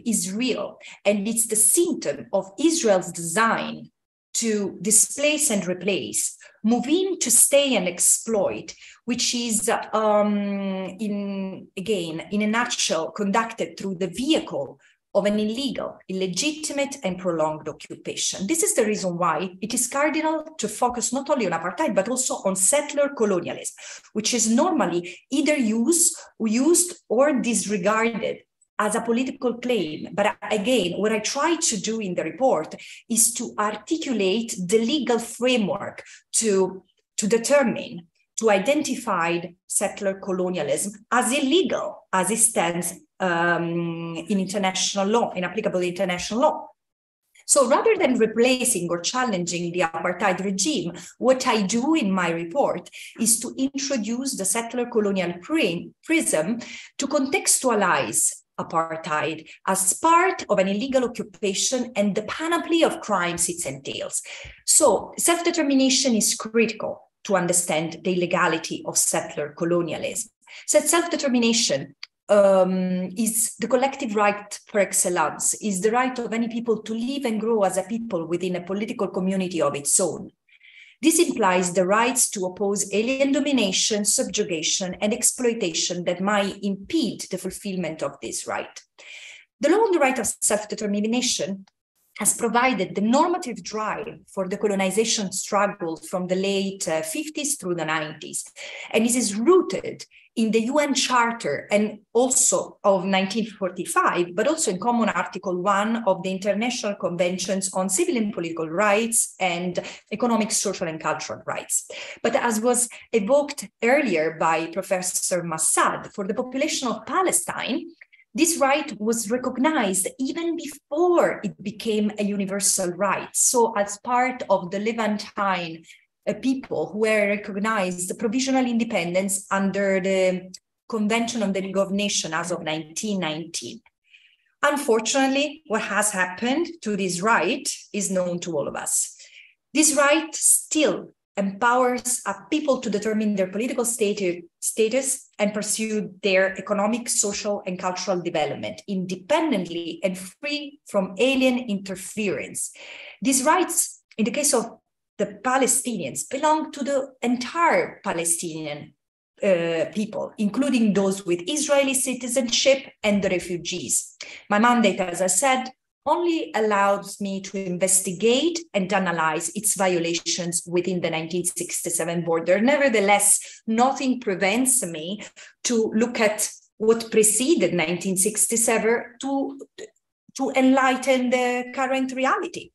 is real, and it's the symptom of Israel's design to displace and replace, move in to stay and exploit, which is, in a nutshell, conducted through the vehicle of an illegal, illegitimate, and prolonged occupation. This is the reason why it is cardinal to focus not only on apartheid, but also on settler colonialism, which is normally either used or disregarded as a political claim. But again, what I try to do in the report is to articulate the legal framework to determine, to identify settler colonialism as illegal as it stands in international law, in applicable international law. So rather than replacing or challenging the apartheid regime, what I do in my report is to introduce the settler colonial prism to contextualize apartheid as part of an illegal occupation and the panoply of crimes it entails. So self-determination is critical to understand the illegality of settler colonialism. So self-determination is the collective right per excellence, is the right of any people to live and grow as a people within a political community of its own. This implies the rights to oppose alien domination, subjugation, and exploitation that might impede the fulfillment of this right. The law on the right of self-determination has provided the normative drive for the colonization struggle from the late 50s through the 90s. And this is rooted in the UN Charter and also of 1945, but also in Common Article 1 of the International Conventions on Civil and Political Rights and Economic, Social, and Cultural Rights. But as was evoked earlier by Professor Massad, for the population of Palestine, this right was recognized even before it became a universal right. So as part of the Levantine people who were recognized the provisional independence under the Convention on the League of Nations as of 1919. Unfortunately, what has happened to this right is known to all of us. This right still empowers people to determine their political status and pursue their economic, social, and cultural development independently and free from alien interference. These rights, in the case of the Palestinians, belong to the entire Palestinian people, including those with Israeli citizenship and the refugees. My mandate, as I said, only allows me to investigate and analyze its violations within the 1967 border. Nevertheless, nothing prevents me to look at what preceded 1967 to enlighten the current reality.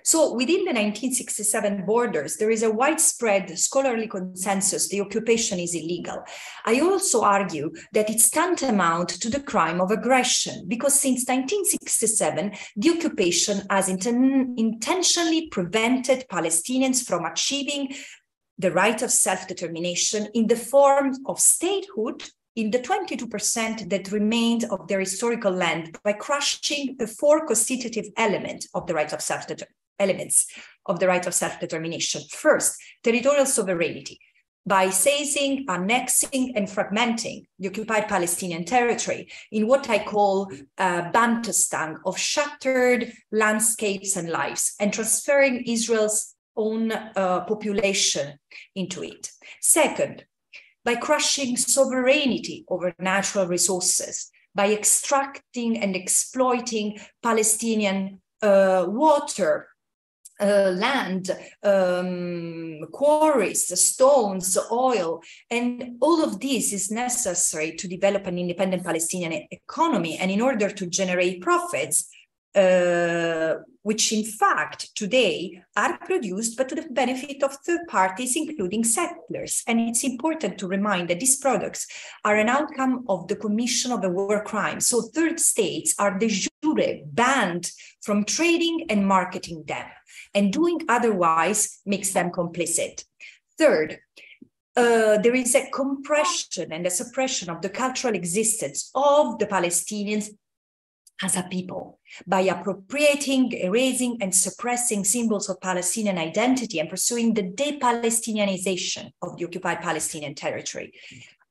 So within the 1967 borders, there is a widespread scholarly consensus the occupation is illegal. I also argue that it's tantamount to the crime of aggression, because since 1967, the occupation has intentionally prevented Palestinians from achieving the right of self-determination in the form of statehood in the 22% that remained of their historical land by crushing the four constitutive elements of the right of self-determination. First, territorial sovereignty, by seizing, annexing, and fragmenting the occupied Palestinian territory in what I call a Bantustan of shattered landscapes and lives, and transferring Israel's own population into it. Second, by crushing sovereignty over natural resources, by extracting and exploiting Palestinian water, land, quarries, stones, oil, and all of this is necessary to develop an independent Palestinian economy, and in order to generate profits, which in fact today are produced, but to the benefit of third parties, including settlers. And it's important to remind that these products are an outcome of the commission of a war crime. So third states are de jure banned from trading and marketing them, and doing otherwise makes them complicit. Third, there is a compression and a suppression of the cultural existence of the Palestinians as a people, by appropriating, erasing, and suppressing symbols of Palestinian identity and pursuing the de-Palestinianization of the occupied Palestinian territory.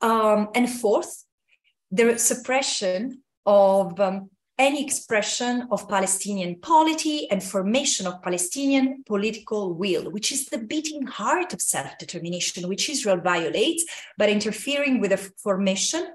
And fourth, the suppression of any expression of Palestinian polity and formation of Palestinian political will, which is the beating heart of self-determination, which Israel violates by interfering with the formation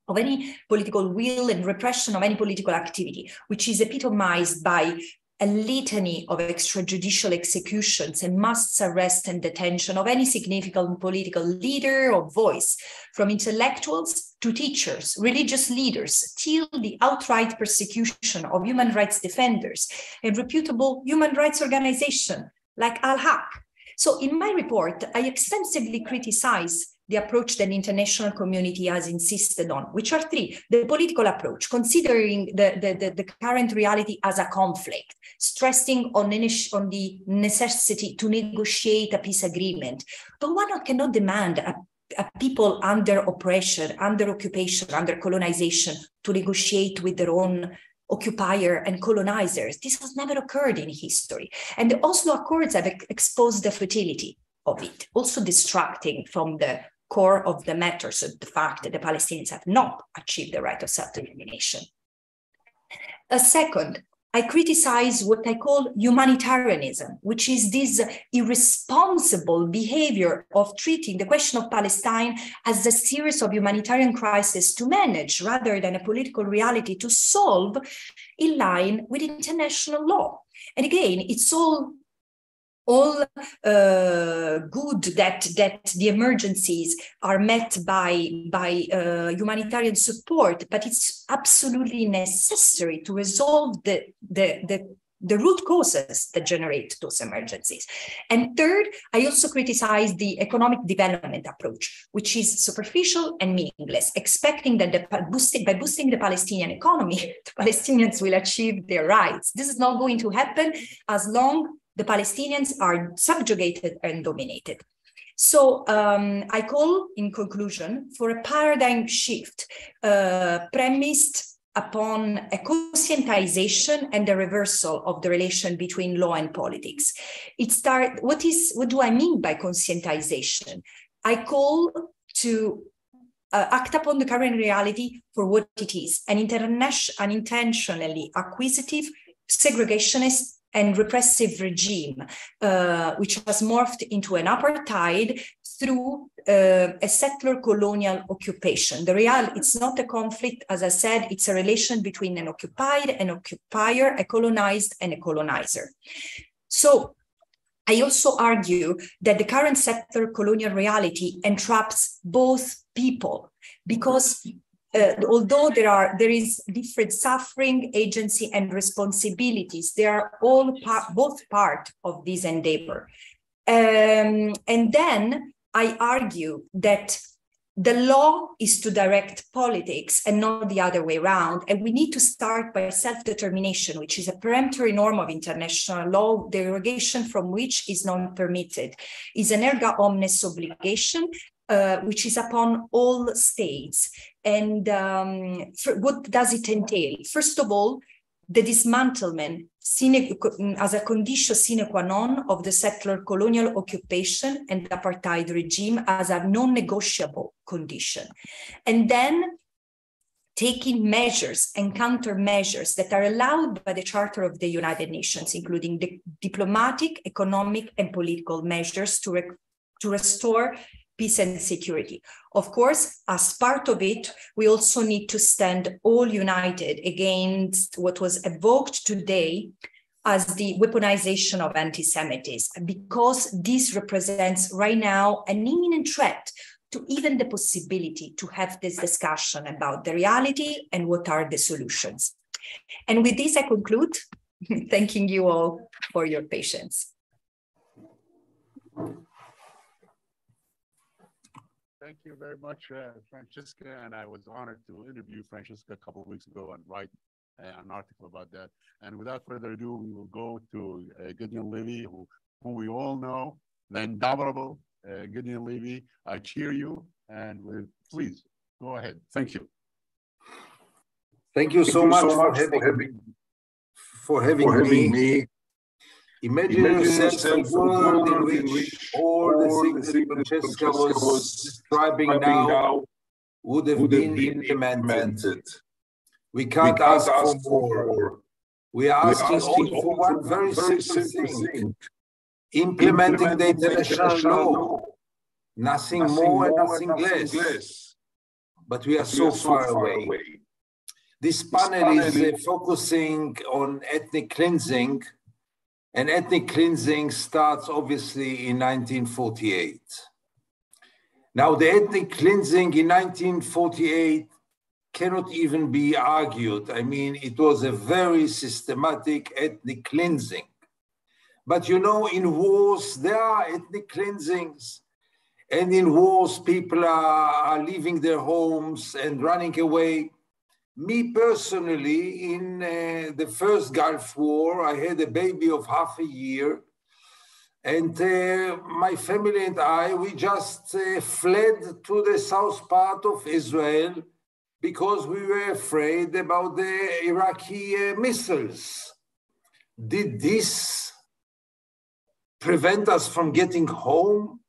of any political will and repression of any political activity, which is epitomized by a litany of extrajudicial executions and mass arrest and detention of any significant political leader or voice, from intellectuals to teachers, religious leaders, till the outright persecution of human rights defenders and reputable human rights organizations like Al-Haq. So in my report, I extensively criticize the approach that the international community has insisted on, which are three: the political approach, considering the current reality as a conflict, stressing on the necessity to negotiate a peace agreement. But one cannot demand a people under oppression, under occupation, under colonization to negotiate with their own occupier and colonizers. This has never occurred in history. And the Oslo Accords have exposed the futility of it, also distracting from the core of the matter, so the fact that the Palestinians have not achieved the right of self-determination. Second, I criticize what I call humanitarianism, which is this irresponsible behavior of treating the question of Palestine as a series of humanitarian crises to manage rather than a political reality to solve in line with international law. And again, it's all good that the emergencies are met by humanitarian support, but it's absolutely necessary to resolve the root causes that generate those emergencies. And third, I also criticize the economic development approach, which is superficial and meaningless, expecting that by boosting the Palestinian economy, the Palestinians will achieve their rights. This is not going to happen as long the Palestinians are subjugated and dominated. So I call, in conclusion, for a paradigm shift premised upon a conscientization and the reversal of the relation between law and politics. What do I mean by conscientization? I call to act upon the current reality for what it is: an intentionally acquisitive, segregationist, and repressive regime, which has morphed into an apartheid through a settler colonial occupation. It's not a conflict, as I said, it's a relation between an occupied and occupier, a colonized and a colonizer. So I also argue that the current settler colonial reality entraps both people, because although there is different suffering, agency, and responsibilities, they are all both part of this endeavor. And then I argue that the law is to direct politics and not the other way around. And we need to start by self-determination, which is a peremptory norm of international law, derogation from which is not permitted, is an erga omnes obligation, which is upon all states. And what does it entail? First of all, the dismantlement as a condition sine qua non of the settler colonial occupation and apartheid regime as a non-negotiable condition. And then taking measures and countermeasures that are allowed by the Charter of the United Nations, including the diplomatic, economic, and political measures to restore peace and security. Of course, as part of it, we also need to stand all united against what was evoked today as the weaponization of anti-Semitism, because this represents right now an imminent threat to even the possibility to have this discussion about the reality and what are the solutions. And with this, I conclude, thanking you all for your patience. Thank you very much, Francesca, and I was honored to interview Francesca a couple of weeks ago and write an article about that. And without further ado, we will go to Gideon Levy, who we all know, the indomitable Gideon Levy. I cheer you, and please go ahead. Thank you. Thank you so much for having me. Imagine yourself a world in which all the things that Francesca was describing now would have been implemented. We can't ask for more. We are asking only for one very simple thing: implementing the international law. Nothing more and nothing less. But we are so far away. This panel is focusing on ethnic cleansing, and ethnic cleansing starts obviously in 1948. Now, the ethnic cleansing in 1948 cannot even be argued. I mean, it was a very systematic ethnic cleansing. But you know, in wars, there are ethnic cleansings. And in wars, people are leaving their homes and running away. Me personally, in the first Gulf War, I had a baby of half a year. And my family and I, we just fled to the south part of Israel because we were afraid about the Iraqi missiles. Did this prevent us from getting home?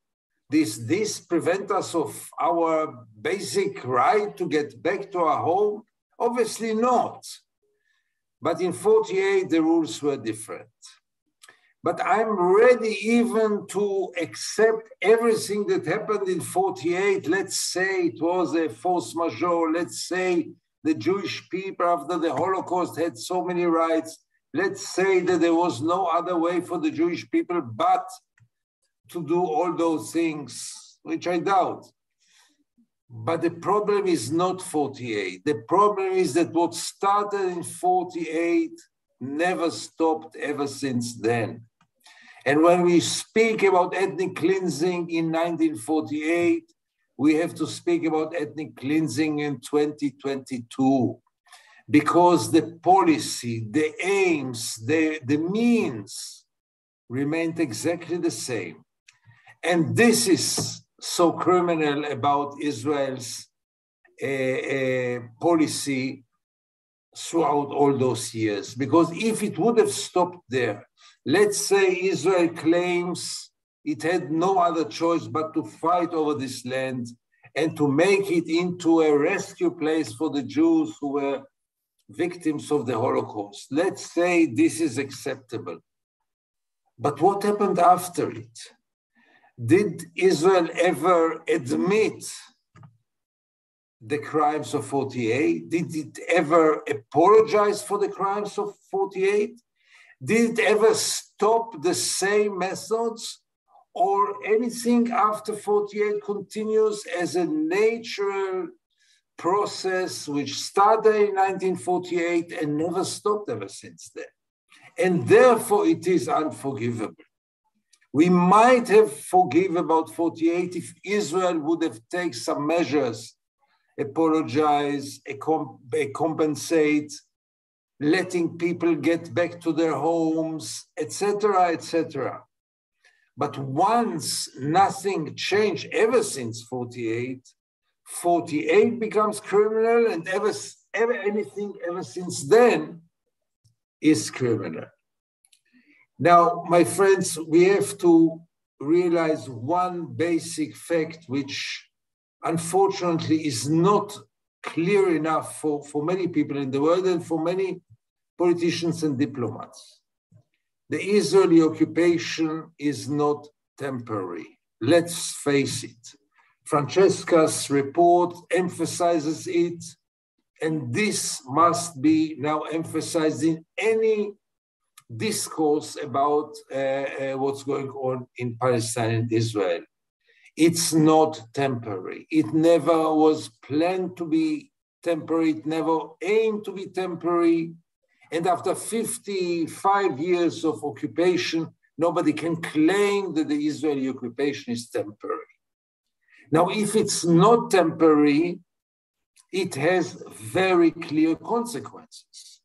This prevent us of our basic right to get back to our home? Obviously not. But in 48, the rules were different. But I'm ready even to accept everything that happened in 48. Let's say it was a force majeure. Let's say the Jewish people after the Holocaust had so many rights. Let's say that there was no other way for the Jewish people but to do all those things, which I doubt. But the problem is not 48. The problem is that what started in 48 never stopped ever since then. And when we speak about ethnic cleansing in 1948, we have to speak about ethnic cleansing in 2022, because the policy, the aims, the means remained exactly the same. And this is so criminal about Israel's policy throughout all those years. Because if it would have stopped there, let's say Israel claims it had no other choice but to fight over this land and to make it into a rescue place for the Jews who were victims of the Holocaust. Let's say this is acceptable. But what happened after it? Did Israel ever admit the crimes of 48? Did it ever apologize for the crimes of 48? Did it ever stop the same methods, or anything after 48 continues as a natural process which started in 1948 and never stopped ever since then? And therefore it is unforgivable. We might have forgiven about 48 if Israel would have taken some measures, apologize, compensate, letting people get back to their homes, etc., etc. But once nothing changed ever since 48, 48 becomes criminal, and anything ever since then is criminal. Now, my friends, we have to realize one basic fact, which unfortunately is not clear enough for many people in the world and for many politicians and diplomats. The Israeli occupation is not temporary. Let's face it. Francesca's report emphasizes it, and this must be now emphasized in any discourse about what's going on in Palestine and Israel. It's not temporary. It never was planned to be temporary. It never aimed to be temporary. And after 55 years of occupation, nobody can claim that the Israeli occupation is temporary. Now, if it's not temporary, it has very clear consequences,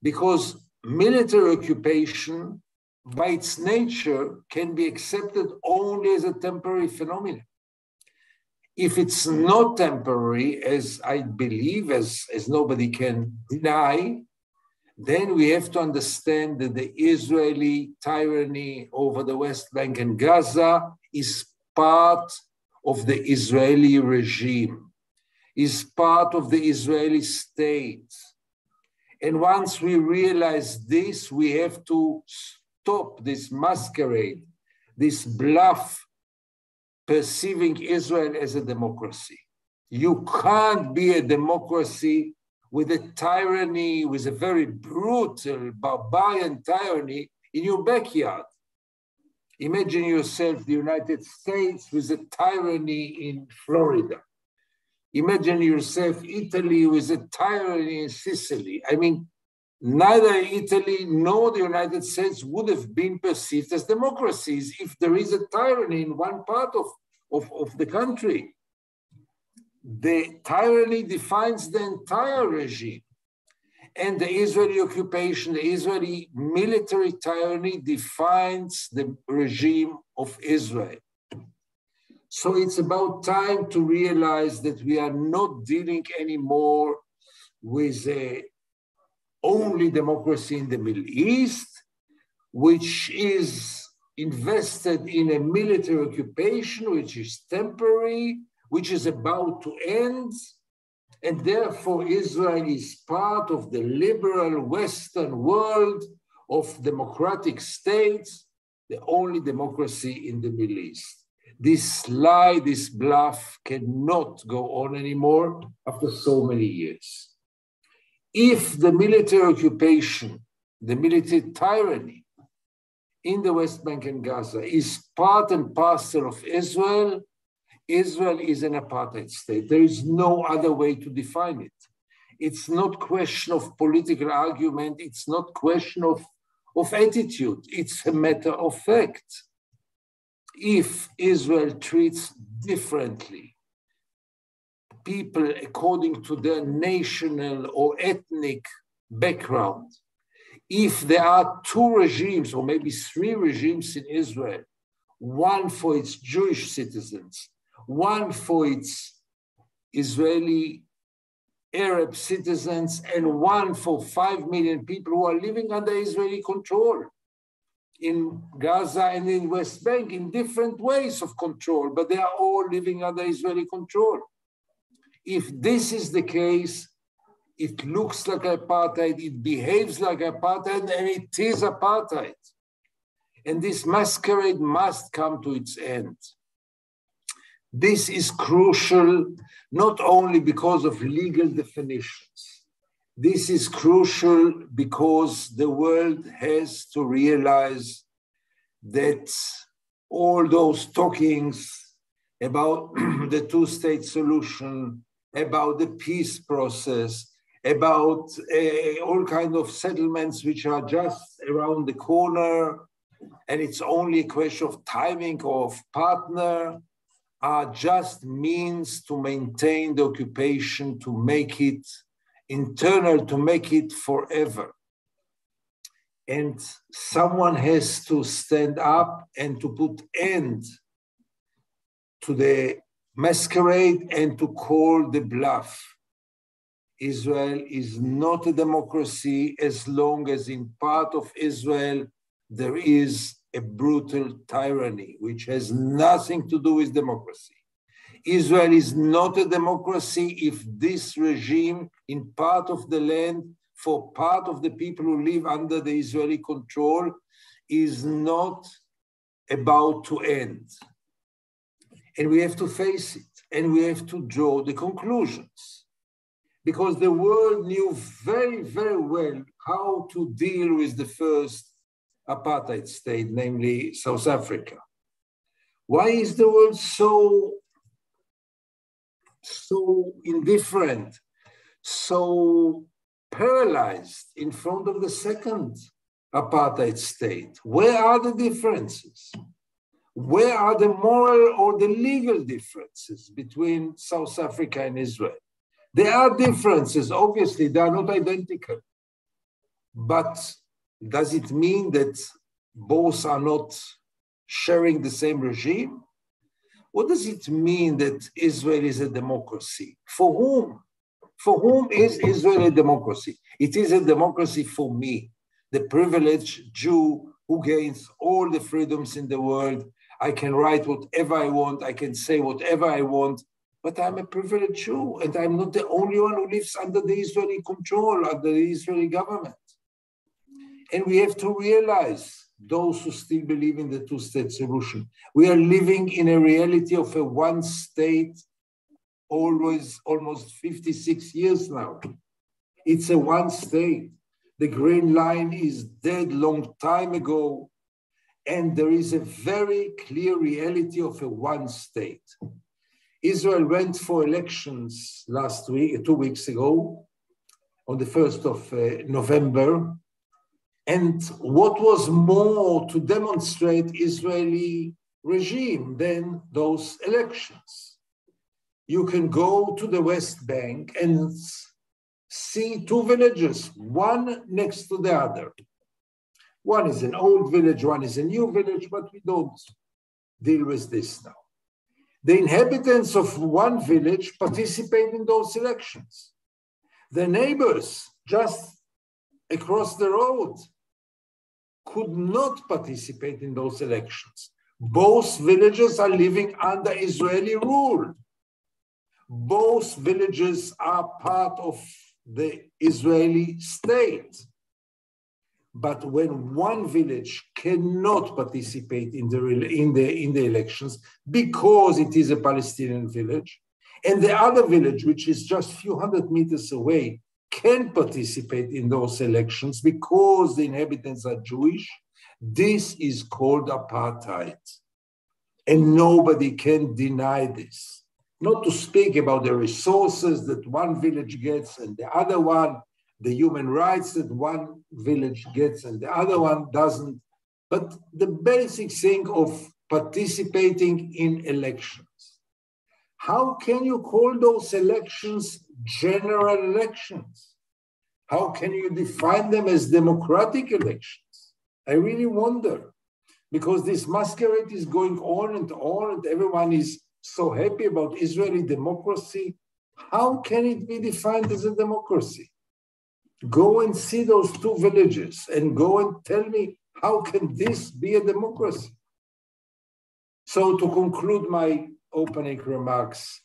because military occupation, by its nature, can be accepted only as a temporary phenomenon. If it's not temporary, as I believe, as nobody can deny, then we have to understand that the Israeli tyranny over the West Bank and Gaza is part of the Israeli regime, is part of the Israeli state. And once we realize this, we have to stop this masquerade, this bluff, perceiving Israel as a democracy. You can't be a democracy with a tyranny, with a very brutal, barbarian tyranny in your backyard. Imagine yourself the United States with a tyranny in Florida. Imagine yourself Italy with a tyranny in Sicily. I mean, neither Italy nor the United States would have been perceived as democracies if there is a tyranny in one part of the country. The tyranny defines the entire regime. And the Israeli occupation, the Israeli military tyranny defines the regime of Israel. So it's about time to realize that we are not dealing anymore with only democracy in the Middle East, which is invested in a military occupation, which is temporary, which is about to end. And therefore, Israel is part of the liberal Western world of democratic states, the only democracy in the Middle East. This lie, this bluff cannot go on anymore after so many years. If the military occupation, the military tyranny in the West Bank and Gaza is part and parcel of Israel, Israel is an apartheid state. There is no other way to define it. It's not question of political argument. It's not question of attitude. It's a matter of fact. If Israel treats differently people according to their national or ethnic background, if there are two regimes or maybe three regimes in Israel, one for its Jewish citizens, one for its Israeli Arab citizens, and one for 5 million people who are living under Israeli control in Gaza and in West Bank in different ways of control, but they are all living under Israeli control. If this is the case, it looks like apartheid, it behaves like apartheid, and it is apartheid. And this masquerade must come to its end. This is crucial, not only because of legal definitions. This is crucial because the world has to realize that all those talkings about the two-state solution, about the peace process, about all kinds of settlements which are just around the corner, and it's only a question of timing or of partner, are just means to maintain the occupation, to make it internal, to make it forever. And someone has to stand up and to put end to the masquerade and to call the bluff. Israel is not a democracy as long as in part of Israel there is a brutal tyranny, which has nothing to do with democracy. Israel is not a democracy if this regime in part of the land, for part of the people who live under the Israeli control, is not about to end. And we have to face it, and we have to draw the conclusions. Because the world knew very, very well how to deal with the first apartheid state, namely South Africa. Why is the world so indifferent, so paralyzed in front of the second apartheid state? Where are the differences? Where are the moral or the legal differences between South Africa and Israel? There are differences, obviously, they are not identical. But does it mean that both are not sharing the same regime? What does it mean that Israel is a democracy? For whom? For whom is Israel a democracy? It is a democracy for me, the privileged Jew who gains all the freedoms in the world. I can write whatever I want. I can say whatever I want. but I'm a privileged Jew, and I'm not the only one who lives under the Israeli control, under the Israeli government. And we have to realize, those who still believe in the two-state solution, we are living in a reality of a one state, always almost 56 years now. It's a one state. The Green Line is dead long time ago, and there is a very clear reality of a one state. Israel went for elections last week, 2 weeks ago, on the 1st of November. And what was more to demonstrate Israeli regime than those elections? You can go to the West Bank and see two villages, one next to the other. One is an old village, one is a new village, but we don't deal with this now. The inhabitants of one village participate in those elections. The neighbors just across the road could not participate in those elections. Both villages are living under Israeli rule. Both villages are part of the Israeli state. But when one village cannot participate in the elections because it is a Palestinian village, and the other village, which is just a few hundred meters away, can participate in those elections because the inhabitants are Jewish, this is called apartheid. And nobody can deny this. Not to speak about the resources that one village gets and the other one, the human rights that one village gets and the other one doesn't, but the basic thing of participating in elections. How can you call those elections general elections? How can you define them as democratic elections? I really wonder, because this masquerade is going on, and everyone is so happy about Israeli democracy. How can it be defined as a democracy? Go and see those two villages and go and tell me, how can this be a democracy? So to conclude my opening remarks,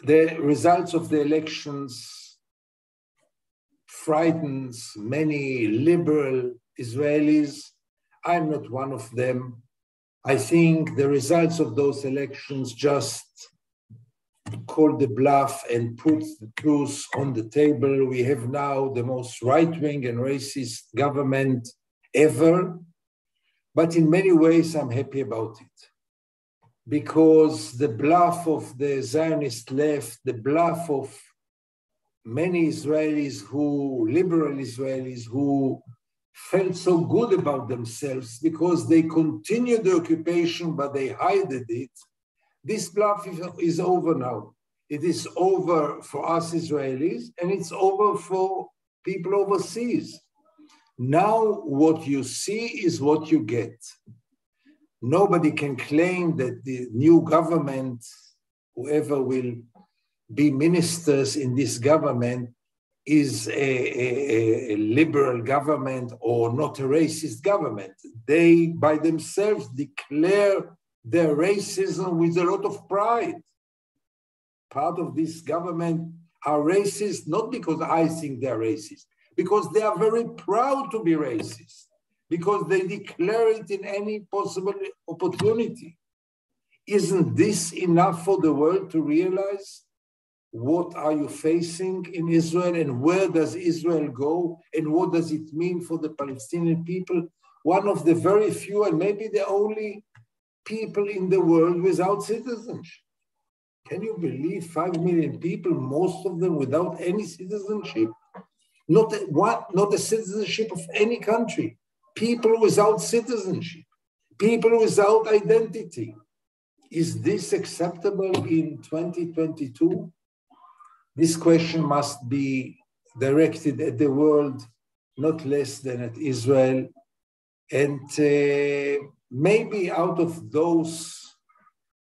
the results of the elections frightens many liberal Israelis. I'm not one of them. I think the results of those elections just called the bluff and put the truth on the table. We have now the most right-wing and racist government ever, but in many ways I'm happy about it, because the bluff of the Zionist left, the bluff of many Israelis liberal Israelis who felt so good about themselves because they continued the occupation, but they hided it. This bluff is over now. It is over for us Israelis, and it's over for people overseas. Now what you see is what you get. Nobody can claim that the new government, whoever will be ministers in this government, is a liberal government or not a racist government. They, by themselves, declare their racism with a lot of pride. Part of this government are racist, not because I think they're racist, because they are very proud to be racist, because they declare it in any possible opportunity. Isn't this enough for the world to realize what are you facing in Israel and where does Israel go and what does it mean for the Palestinian people? One of the very few and maybe the only people in the world without citizenship. Can you believe 5 million people, most of them without any citizenship? Not a citizenship of any country. People without citizenship. People without identity. Is this acceptable in 2022? This question must be directed at the world, not less than at Israel. And maybe out of those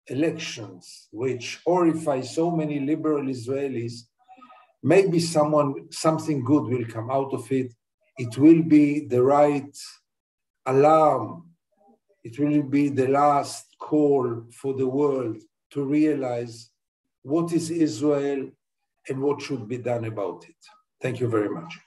elections, which horrify so many liberal Israelis, maybe something good will come out of it. It will be the right alarm. It will be the last call for the world to realize what is Israel and what should be done about it. Thank you very much.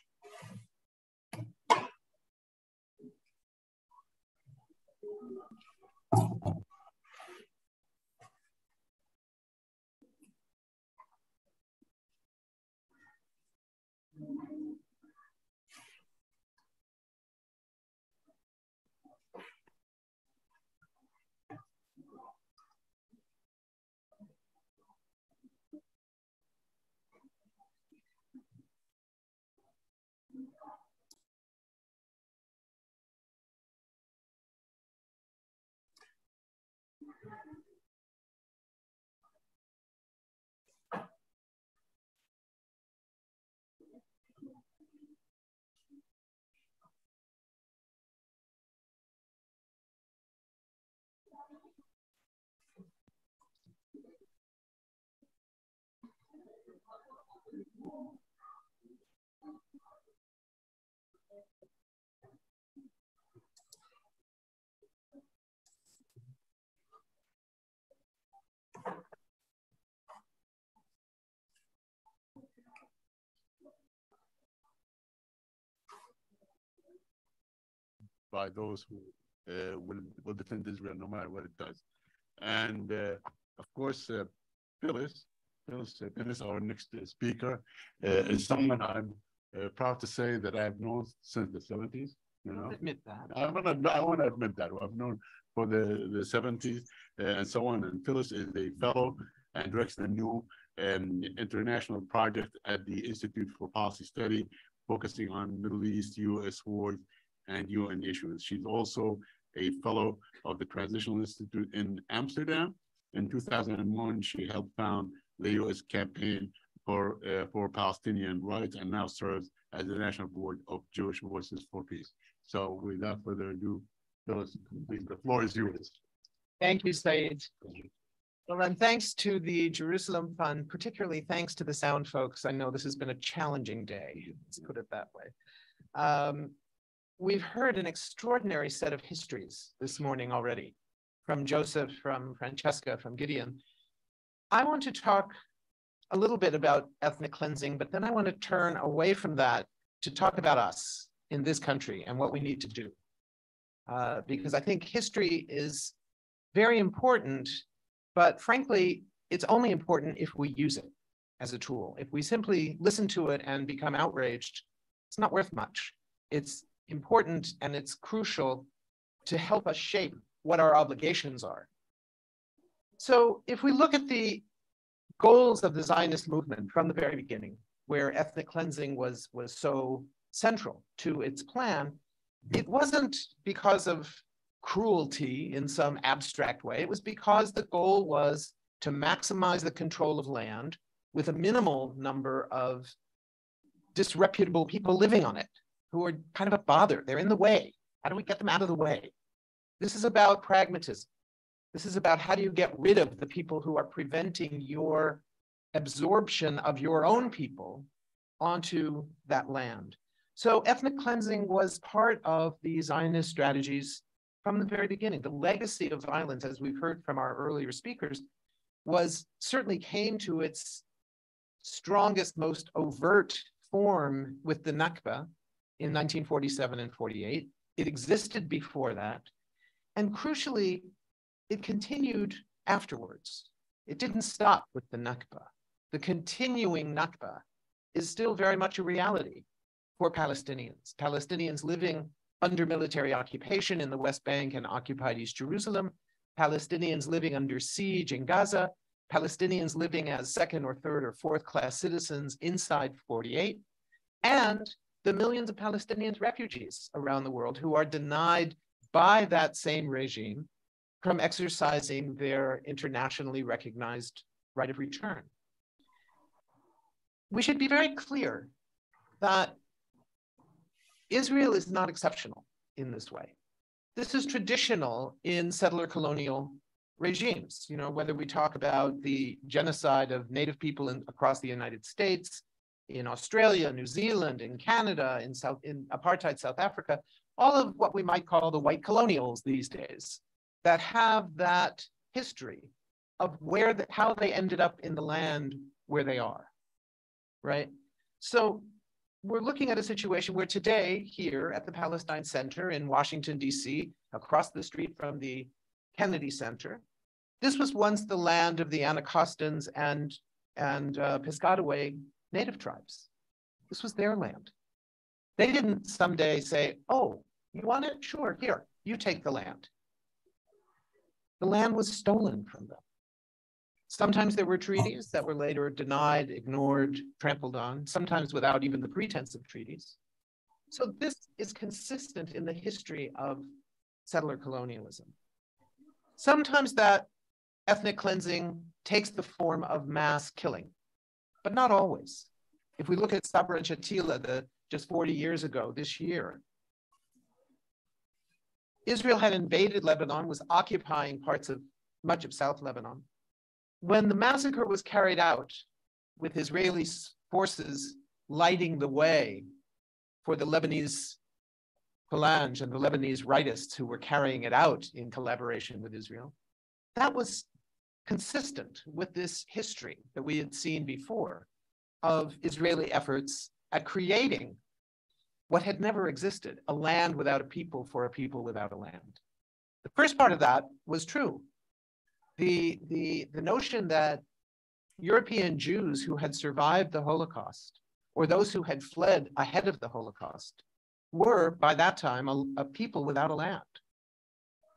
By those who will defend Israel no matter what it does. And of course, Phyllis, our next speaker, is someone I'm proud to say that I've known since the 70s. You know, admit that. I want to admit that. I've known for the 70s and so on. And Phyllis is a fellow and directs the new international project at the Institute for Policy Study, focusing on Middle East, U.S. wars, and UN issues. She's also a fellow of the Transitional Institute in Amsterdam. In 2001, she helped found the U.S. campaign for Palestinian rights and now serves as the National Board of Jewish Voices for Peace. So without further ado, Phyllis, please, the floor is yours. Thank you, Said. Well, and thanks to the Jerusalem Fund, particularly thanks to the sound folks. I know this has been a challenging day, let's put it that way. We've heard an extraordinary set of histories this morning already, from Joseph, from Francesca, from Gideon. I want to talk a little bit about ethnic cleansing, but then I want to turn away from that to talk about us in this country and what we need to do. Because I think history is very important, but frankly, it's only important if we use it as a tool. If we simply listen to it and become outraged, it's not worth much. It's important and it's crucial to help us shape what our obligations are. So if we look at the goals of the Zionist movement from the very beginning, where ethnic cleansing was so central to its plan, it wasn't because of cruelty in some abstract way. It was because the goal was to maximize the control of land with a minimal number of disreputable people living on it, who are kind of a bother. They're in the way. How do we get them out of the way? This is about pragmatism. This is about how do you get rid of the people who are preventing your absorption of your own people onto that land. So ethnic cleansing was part of the Zionist strategies from the very beginning. The legacy of violence, as we've heard from our earlier speakers, certainly came to its strongest, most overt form with the Nakba in 1947 and 48. It existed before that. And crucially, it continued afterwards. It didn't stop with the Nakba. The continuing Nakba is still very much a reality for Palestinians. Palestinians living under military occupation in the West Bank and occupied East Jerusalem, Palestinians living under siege in Gaza, Palestinians living as second or third or fourth class citizens inside 48, and the millions of Palestinians refugees around the world who are denied by that same regime from exercising their internationally recognized right of return. We should be very clear that Israel is not exceptional in this way. This is traditional in settler colonial regimes. You know, whether we talk about the genocide of Native people across the United States, in Australia, New Zealand, in Canada, in apartheid South Africa, all of what we might call the white colonials these days that have that history of how they ended up in the land where they are, right? So we're looking at a situation where today, here at the Palestine Center in Washington, D.C., across the street from the Kennedy Center, this was once the land of the Anacostans and Piscataway native tribes. This was their land. They didn't someday say, oh, you want it? Sure, here, you take the land. The land was stolen from them. Sometimes there were treaties that were later denied, ignored, trampled on, sometimes without even the pretense of treaties. So this is consistent in the history of settler colonialism. Sometimes that ethnic cleansing takes the form of mass killing, but not always. If we look at Sabra and Shatila, just 40 years ago this year, Israel had invaded Lebanon, was occupying much of South Lebanon. When the massacre was carried out with Israeli forces lighting the way for the Lebanese Phalange and the Lebanese rightists who were carrying it out in collaboration with Israel, that was consistent with this history that we had seen before of Israeli efforts at creating what had never existed, a land without a people for a people without a land. The first part of that was true. The notion that European Jews who had survived the Holocaust, or those who had fled ahead of the Holocaust, were by that time a people without a land.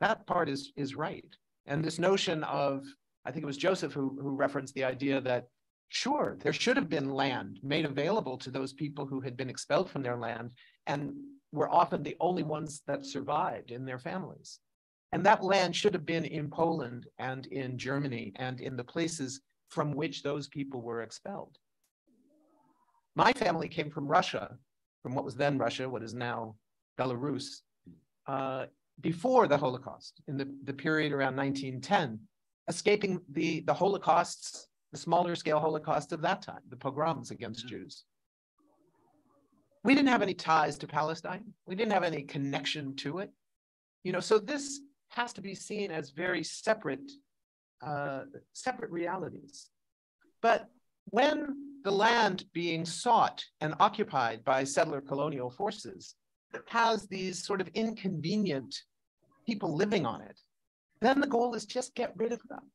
That part is right. And this notion of, I think it was Joseph who referenced the idea that, sure, there should have been land made available to those people who had been expelled from their land and were often the only ones that survived in their families. And that land should have been in Poland and in Germany and in the places from which those people were expelled. My family came from Russia, from what was then Russia, what is now Belarus, before the Holocaust, in the period around 1910, escaping the Holocausts, the smaller scale Holocaust of that time, the pogroms against Jews. We didn't have any ties to Palestine. We didn't have any connection to it. So this has to be seen as very separate realities. But when the land being sought and occupied by settler colonial forces has these sort of inconvenient people living on it, then the goal is just get rid of them.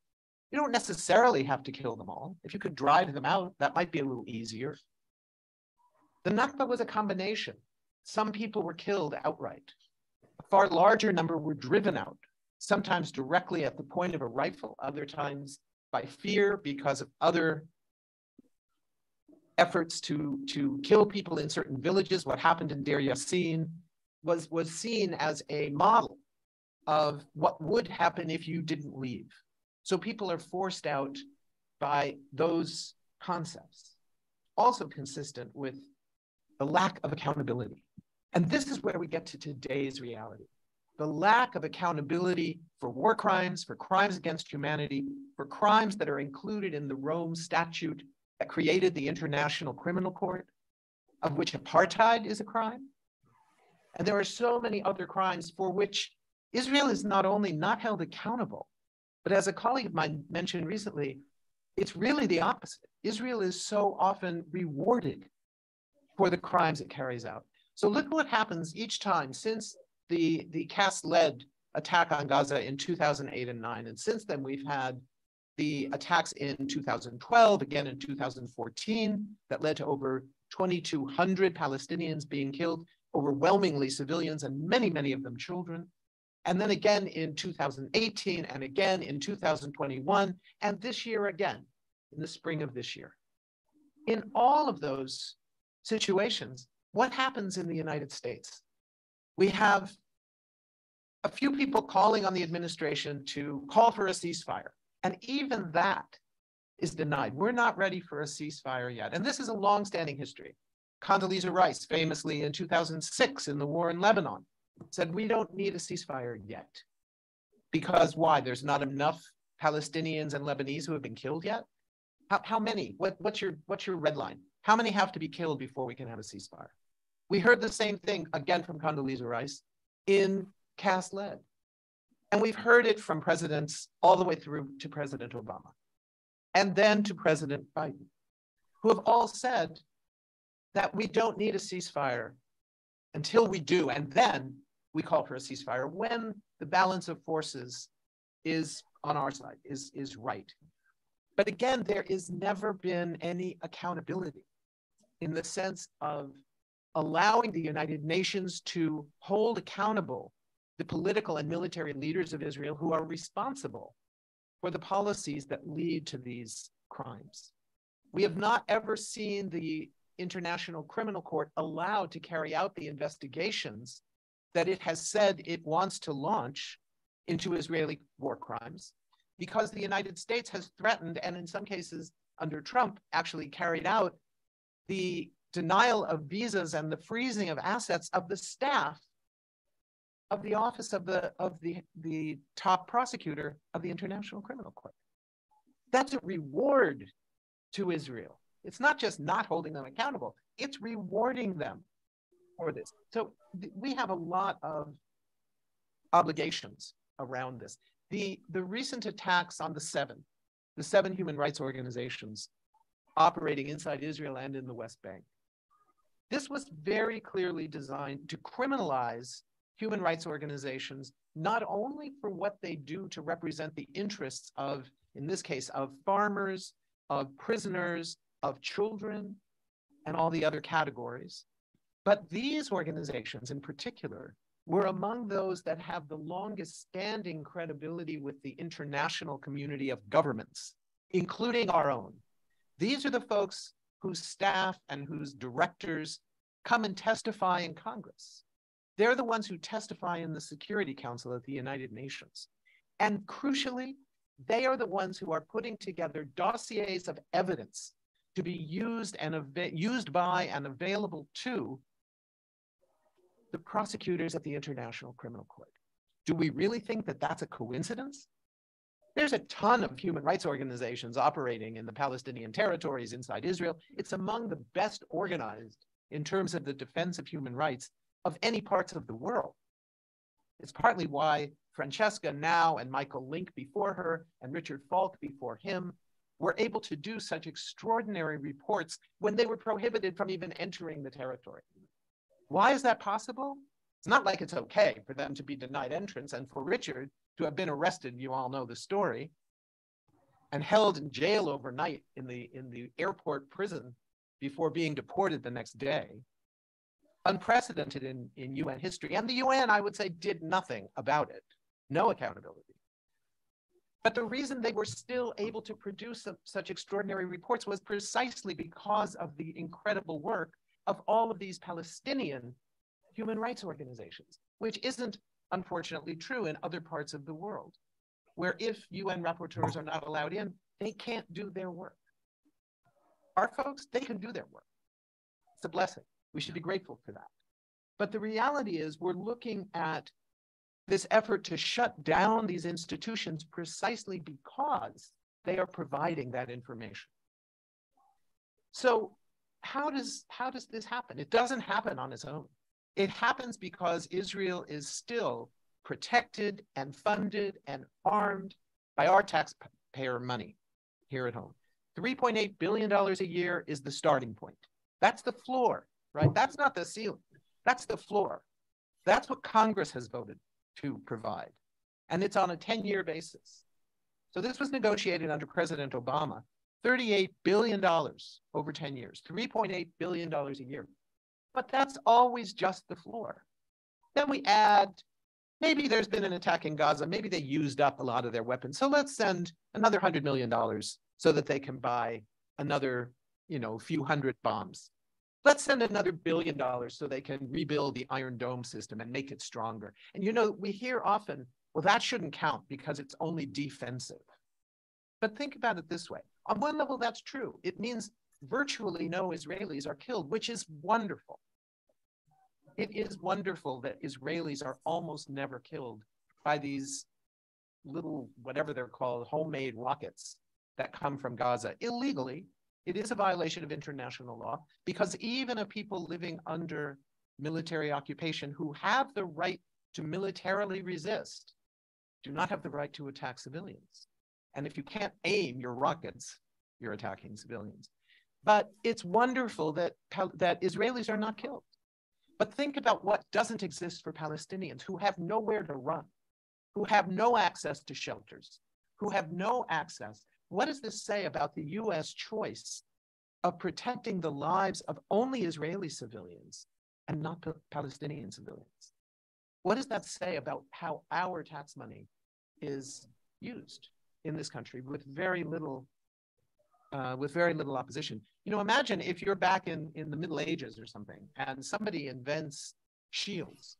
You don't necessarily have to kill them all. If you could drive them out, that might be a little easier. The Nakba was a combination. Some people were killed outright. A far larger number were driven out, sometimes directly at the point of a rifle, other times by fear because of other efforts to kill people in certain villages. What happened in Deir Yassin was seen as a model of what would happen if you didn't leave. So people are forced out by those concepts, also consistent with the lack of accountability. And this is where we get to today's reality. The lack of accountability for war crimes, for crimes against humanity, for crimes that are included in the Rome Statute that created the International Criminal Court, of which apartheid is a crime. And there are so many other crimes for which Israel is not only not held accountable, but as a colleague of mine mentioned recently, it's really the opposite. Israel is so often rewarded for the crimes it carries out. So look what happens each time since the Cast-led attack on Gaza in 2008 and 9. And since then, we've had the attacks in 2012, again in 2014, that led to over 2,200 Palestinians being killed, overwhelmingly civilians, and many, many of them children. And then again in 2018, and again in 2021, and this year again, in the spring of this year. In all of those situations, what happens in the United States? We have a few people calling on the administration to call for a ceasefire. And even that is denied. We're not ready for a ceasefire yet. And this is a long-standing history. Condoleezza Rice, famously in 2006 in the war in Lebanon, said, we don't need a ceasefire yet. Because why? There's not enough Palestinians and Lebanese who have been killed yet? How many? What's your red line? How many have to be killed before we can have a ceasefire? We heard the same thing, again, from Condoleezza Rice in Cast-led. And we've heard it from presidents all the way through to President Obama, and then to President Biden, who have all said that we don't need a ceasefire until we do, and then we call for a ceasefire when the balance of forces is on our side, is right. But again, there has never been any accountability in the sense of allowing the United Nations to hold accountable the political and military leaders of Israel who are responsible for the policies that lead to these crimes. We have not ever seen the International Criminal Court allowed to carry out the investigations that it has said it wants to launch into Israeli war crimes, because the United States has threatened, and in some cases under Trump actually carried out, the denial of visas and the freezing of assets of the staff of the office of the top prosecutor of the International Criminal Court. That's a reward to Israel. It's not just not holding them accountable, it's rewarding them for this. So we have a lot of obligations around this. The recent attacks on the seven human rights organizations operating inside Israel and in the West Bank. This was very clearly designed to criminalize human rights organizations, not only for what they do to represent the interests of, in this case, of farmers, of prisoners, of children, and all the other categories, but these organizations in particular were among those that have the longest standing credibility with the international community of governments, including our own. These are the folks whose staff and whose directors come and testify in Congress. They're the ones who testify in the Security Council at the United Nations. And crucially, they are the ones who are putting together dossiers of evidence to be used by and available to the prosecutors at the International Criminal Court. Do we really think that that's a coincidence? There's a ton of human rights organizations operating in the Palestinian territories inside Israel. It's among the best organized in terms of the defense of human rights of any parts of the world. It's partly why Francesca now and Michael Link before her and Richard Falk before him were able to do such extraordinary reports when they were prohibited from even entering the territory. Why is that possible? It's not like it's okay for them to be denied entrance and for Richard to have been arrested, you all know the story, and held in jail overnight in the airport prison before being deported the next day. Unprecedented in UN history. And the UN, I would say, did nothing about it. No accountability. But the reason they were still able to produce such extraordinary reports was precisely because of the incredible work of all of these Palestinian human rights organizations, which isn't, unfortunately, true in other parts of the world, where if UN rapporteurs are not allowed in, they can't do their work. Our folks, they can do their work. It's a blessing. We should be grateful for that. But the reality is we're looking at this effort to shut down these institutions precisely because they are providing that information. So how does this happen? It doesn't happen on its own. It happens because Israel is still protected and funded and armed by our taxpayer money here at home. $3.8 billion a year is the starting point. That's the floor, right? That's not the ceiling. That's the floor. That's what Congress has voted to provide. And it's on a 10-year basis. So this was negotiated under President Obama, $38 billion over 10 years, $3.8 billion a year. But that's always just the floor. Then we add, maybe there's been an attack in Gaza, maybe they used up a lot of their weapons. So let's send another $100 million so that they can buy another, few hundred bombs. Let's send another $1 billion so they can rebuild the Iron Dome system and make it stronger. And we hear often, well, that shouldn't count because it's only defensive. But think about it this way. On one level, that's true. It means virtually no Israelis are killed, which is wonderful. It is wonderful that Israelis are almost never killed by these little, whatever they're called, homemade rockets that come from Gaza illegally. It is a violation of international law because even a people living under military occupation who have the right to militarily resist do not have the right to attack civilians. And if you can't aim your rockets, you're attacking civilians. But it's wonderful that Israelis are not killed. But think about what doesn't exist for Palestinians who have nowhere to run, who have no access to shelters, who have no access. What does this say about the US choice of protecting the lives of only Israeli civilians and not Palestinian civilians? What does that say about how our tax money is used in this country with very little opposition? You know, imagine if you're back in the Middle Ages or something and somebody invents shields,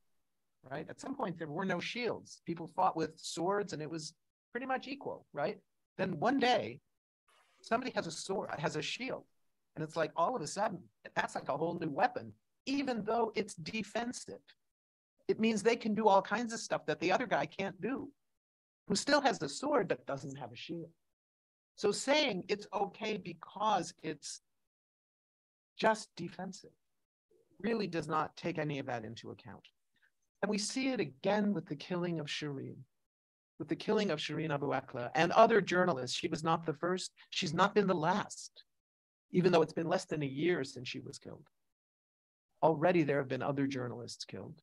right? At some point, there were no shields. People fought with swords and it was pretty much equal, right? Then one day, somebody has a sword, has a shield. And it's like all of a sudden, that's like a whole new weapon, even though it's defensive. It means they can do all kinds of stuff that the other guy can't do, who still has a sword but doesn't have a shield. So saying it's okay because it's just defensive really does not take any of that into account. And we see it again with the killing of Shireen, with the killing of Shireen Abu Akleh and other journalists. She was not the first. She's not been the last, even though it's been less than a year since she was killed. Already there have been other journalists killed.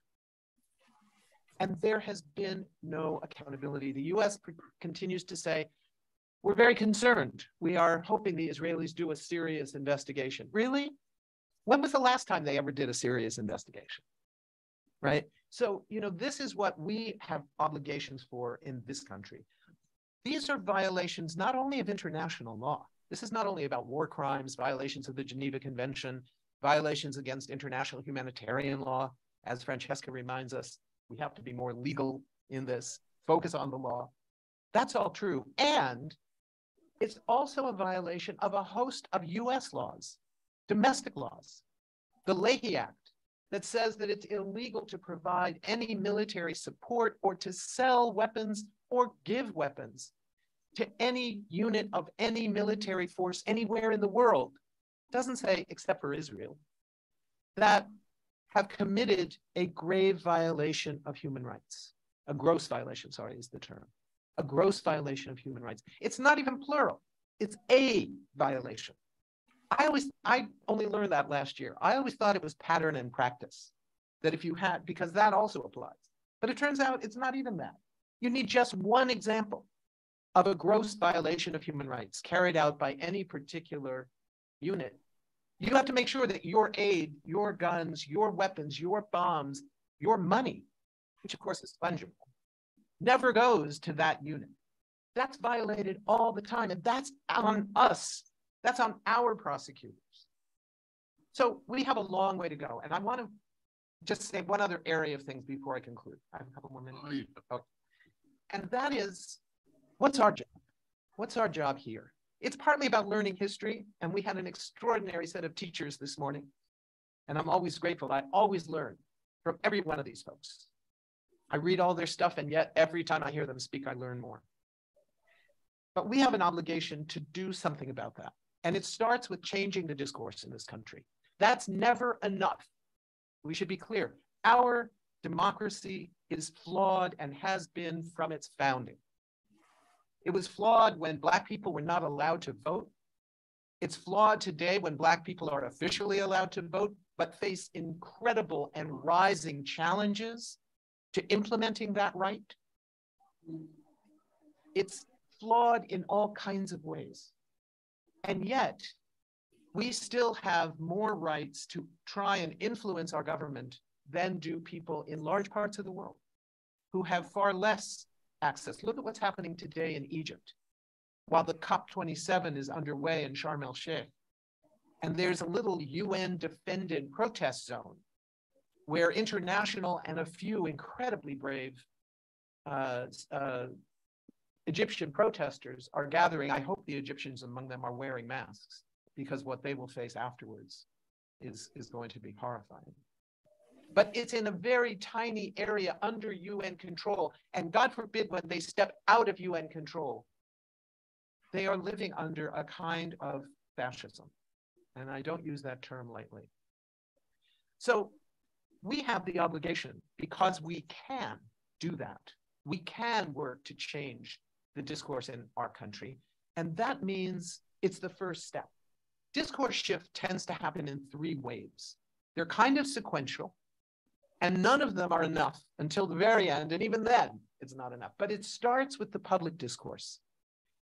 And there has been no accountability. The US continues to say, we're very concerned. We are hoping the Israelis do a serious investigation. Really? When was the last time they ever did a serious investigation? Right? So, you know, this is what we have obligations for in this country. These are violations not only of international law. This is not only about war crimes, violations of the Geneva Convention, violations against international humanitarian law. As Francesca reminds us, we have to be more legal in this, focus on the law. That's all true. And it's also a violation of a host of US laws, domestic laws. The Leahy Act that says that it's illegal to provide any military support or to sell weapons or give weapons to any unit of any military force anywhere in the world. It doesn't say except for Israel, that have committed a grave violation of human rights. A gross violation, sorry, is the term. A gross violation of human rights. It's not even plural. It's a violation. I only learned that last year. I always thought it was pattern and practice, that if you had, because that also applies. But it turns out it's not even that. You need just one example of a gross violation of human rights carried out by any particular unit. You have to make sure that your aid, your guns, your weapons, your bombs, your money, which of course is fungible, never goes to that unit. That's violated all the time, and that's on us. That's on our prosecutors. So we have a long way to go, and I want to just say one other area of things before I conclude. I have a couple more minutes. Okay. And that is, what's our job? What's our job here? It's partly about learning history, and we had an extraordinary set of teachers this morning, and I'm always grateful. I always learn from every one of these folks. I read all their stuff, and yet every time I hear them speak, I learn more. But we have an obligation to do something about that. And it starts with changing the discourse in this country. That's never enough. We should be clear. Our democracy is flawed and has been from its founding. It was flawed when Black people were not allowed to vote. It's flawed today when Black people are officially allowed to vote, but face incredible and rising challenges to implementing that right. It's flawed in all kinds of ways. And yet, we still have more rights to try and influence our government than do people in large parts of the world who have far less access. Look at what's happening today in Egypt, while the COP27 is underway in Sharm el-Sheikh. And there's a little UN-defended protest zone where international and a few incredibly brave Egyptian protesters are gathering. I hope the Egyptians among them are wearing masks, because what they will face afterwards is going to be horrifying. But it's in a very tiny area under UN control. And God forbid when they step out of UN control, they are living under a kind of fascism. And I don't use that term lightly. So we have the obligation, because we can do that. we can work to change the discourse in our country. And that means it's the first step. Discourse shift tends to happen in 3 waves. They're kind of sequential, and none of them are enough until the very end. And even then, it's not enough. But it starts with the public discourse.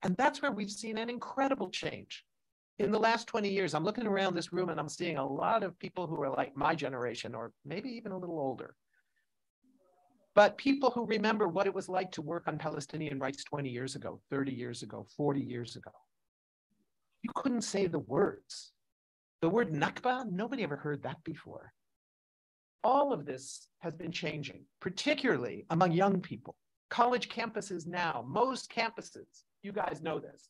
And that's where we've seen an incredible change. In the last 20 years, I'm looking around this room and I'm seeing a lot of people who are like my generation, or maybe even a little older. But people who remember what it was like to work on Palestinian rights 20 years ago, 30 years ago, 40 years ago. You couldn't say the words. The word Nakba, nobody ever heard that before. All of this has been changing, particularly among young people. College campuses now, most campuses, you guys know this,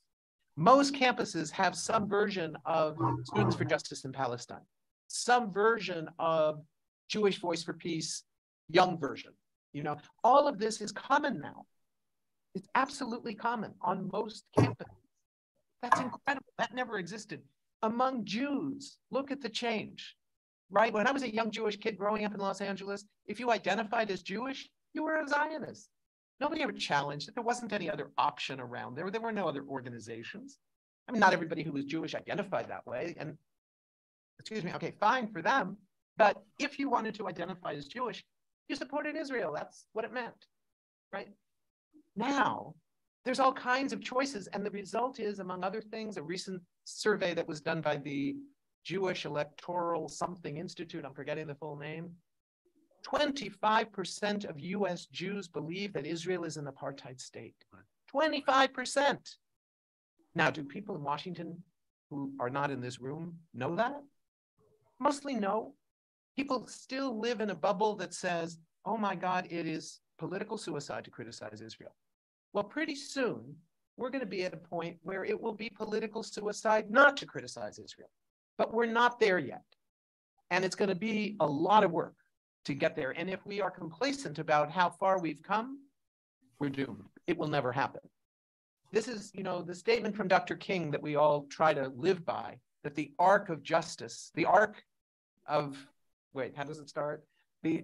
most campuses have some version of Students for Justice in Palestine, some version of Jewish Voice for Peace, young version. You know, all of this is common now. It's absolutely common on most campuses. That's incredible. That never existed. Among Jews, look at the change, right? When I was a young Jewish kid growing up in Los Angeles, if you identified as Jewish, you were a Zionist. Nobody ever challenged it. There wasn't any other option around there. There were no other organizations. I mean, not everybody who was Jewish identified that way. And excuse me, okay, fine for them. But if you wanted to identify as Jewish, you supported Israel. That's what it meant, right? Now, there's all kinds of choices. And the result is, among other things, a recent survey that was done by the Jewish Electoral Something Institute, I'm forgetting the full name, 25% of US Jews believe that Israel is an apartheid state. 25%. Now, do people in Washington who are not in this room know that? Mostly no. People still live in a bubble that says, oh my God, it is political suicide to criticize Israel. Well, pretty soon, we're going to be at a point where it will be political suicide not to criticize Israel. But we're not there yet. And it's going to be a lot of work to get there. And if we are complacent about how far we've come, we're doomed. It will never happen. This is, you know, the statement from Dr. King that we all try to live by, that the arc of justice, the arc of, wait, how does it start? The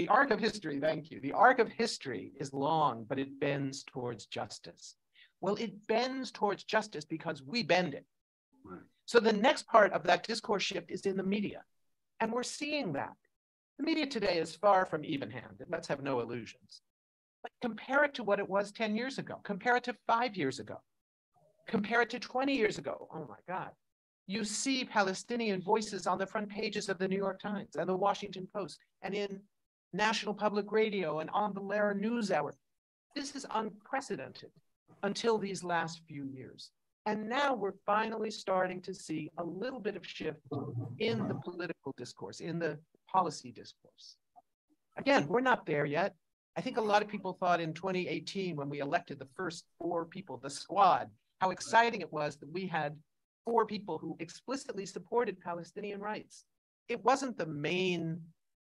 arc of history, thank you. The arc of history is long, but it bends towards justice. Well, it bends towards justice because we bend it. So the next part of that discourse shift is in the media. And we're seeing that. The media today is far from even-handed. Let's have no illusions. But compare it to what it was 10 years ago. Compare it to 5 years ago. Compare it to 20 years ago. Oh my God. You see Palestinian voices on the front pages of the New York Times and the Washington Post and in National Public Radio and on the Lehrer NewsHour. This is unprecedented until these last few years. And now we're finally starting to see a little bit of shift in the political discourse, in the policy discourse. Again, we're not there yet. I think a lot of people thought in 2018, when we elected the first 4 people, the squad, how exciting it was that we had 4 people who explicitly supported Palestinian rights. It wasn't the main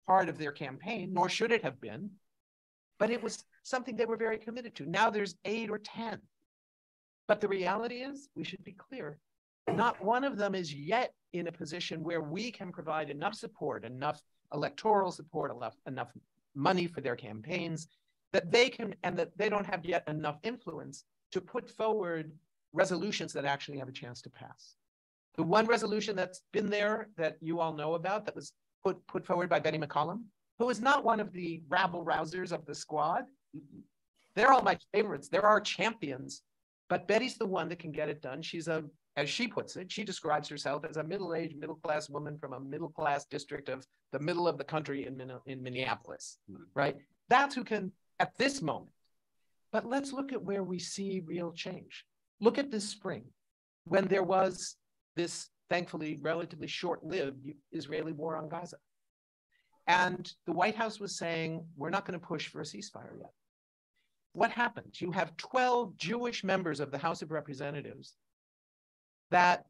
part of their campaign, nor should it have been, but it was something they were very committed to. Now there's 8 or 10. But the reality is, we should be clear, not one of them is yet in a position where we can provide enough support, enough electoral support, enough money for their campaigns, that they can, and that they don't have yet enough influence to put forward resolutions that actually have a chance to pass. The one resolution that's been there that you all know about, that was put forward by Betty McCollum, who is not one of the rabble-rousers of the squad. They're all my favorites. They're our champions. But Betty's the one that can get it done. She's as she puts it, she describes herself as a middle-aged, middle-class woman from a middle-class district of the middle of the country in Minneapolis, right? That's who can, at this moment. But let's look at where we see real change. Look at this spring, when there was this, thankfully, relatively short-lived Israeli war on Gaza. And the White House was saying, we're not going to push for a ceasefire yet. What happened? You have 12 Jewish members of the House of Representatives that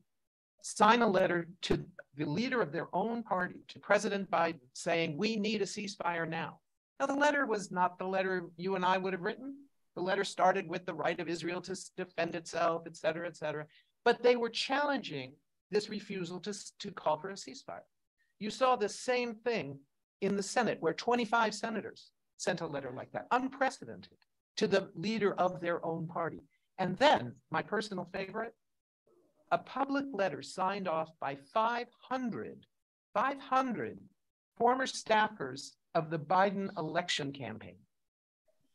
sign a letter to the leader of their own party, to President Biden, saying, we need a ceasefire now. Now, the letter was not the letter you and I would have written. The letter started with the right of Israel to defend itself, et cetera, et cetera. But they were challenging this refusal to call for a ceasefire. You saw the same thing in the Senate, where 25 senators sent a letter like that, unprecedented, to the leader of their own party. And then, my personal favorite, a public letter signed off by 500 former staffers of the Biden election campaign.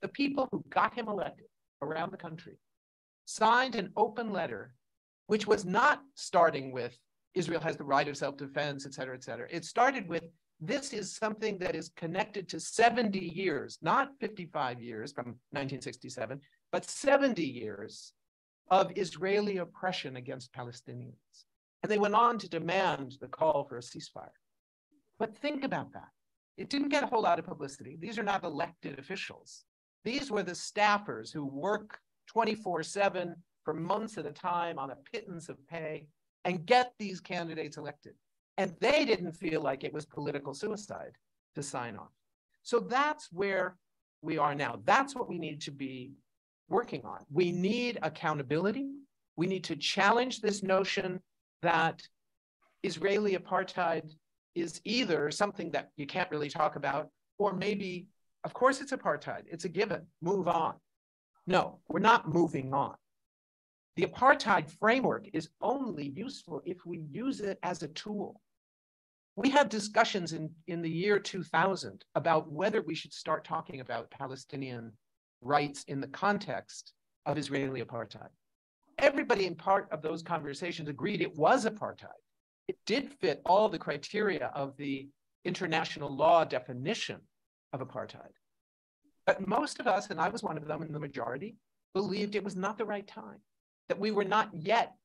The people who got him elected around the country signed an open letter, which was not starting with Israel has the right of self-defense, et cetera, et cetera. It started with, this is something that is connected to 70 years, not 55 years from 1967, but 70 years of Israeli oppression against Palestinians. And they went on to demand the call for a ceasefire. But think about that. It didn't get a whole lot of publicity. These are not elected officials. These were the staffers who work 24/7 for months at a time on a pittance of pay and get these candidates elected. And they didn't feel like it was political suicide to sign off. So that's where we are now. That's what we need to be working on. We need accountability. We need to challenge this notion that Israeli apartheid is either something that you can't really talk about, or maybe, of course it's apartheid, it's a given, move on. No, we're not moving on. The apartheid framework is only useful if we use it as a tool. We had discussions in the year 2000 about whether we should start talking about Palestinian rights in the context of Israeli apartheid. Everybody in part of those conversations agreed it was apartheid. It did fit all the criteria of the international law definition of apartheid. But most of us, and I was one of them in the majority, believed it was not the right time, that we were not yet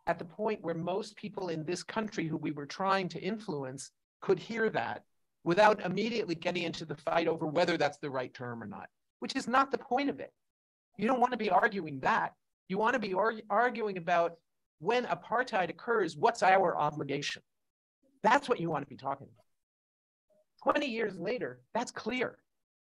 at the point where most people in this country who we were trying to influence could hear that without immediately getting into the fight over whether that's the right term or not, which is not the point of it. You don't want to be arguing that. You want to be arguing about when apartheid occurs, what's our obligation? That's what you want to be talking about. 20 years later, that's clear.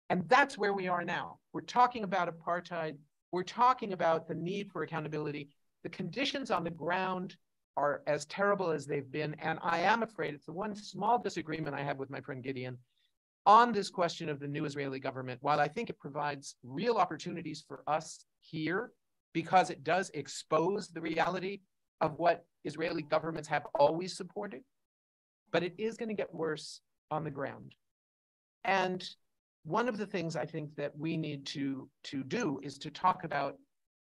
And that's where we are now. We're talking about apartheid. We're talking about the need for accountability. The conditions on the ground are as terrible as they've been. And I am afraid it's the one small disagreement I have with my friend Gideon on this question of the new Israeli government. While I think it provides real opportunities for us here, because it does expose the reality of what Israeli governments have always supported, but it is going to get worse on the ground. And one of the things I think that we need to do is to talk about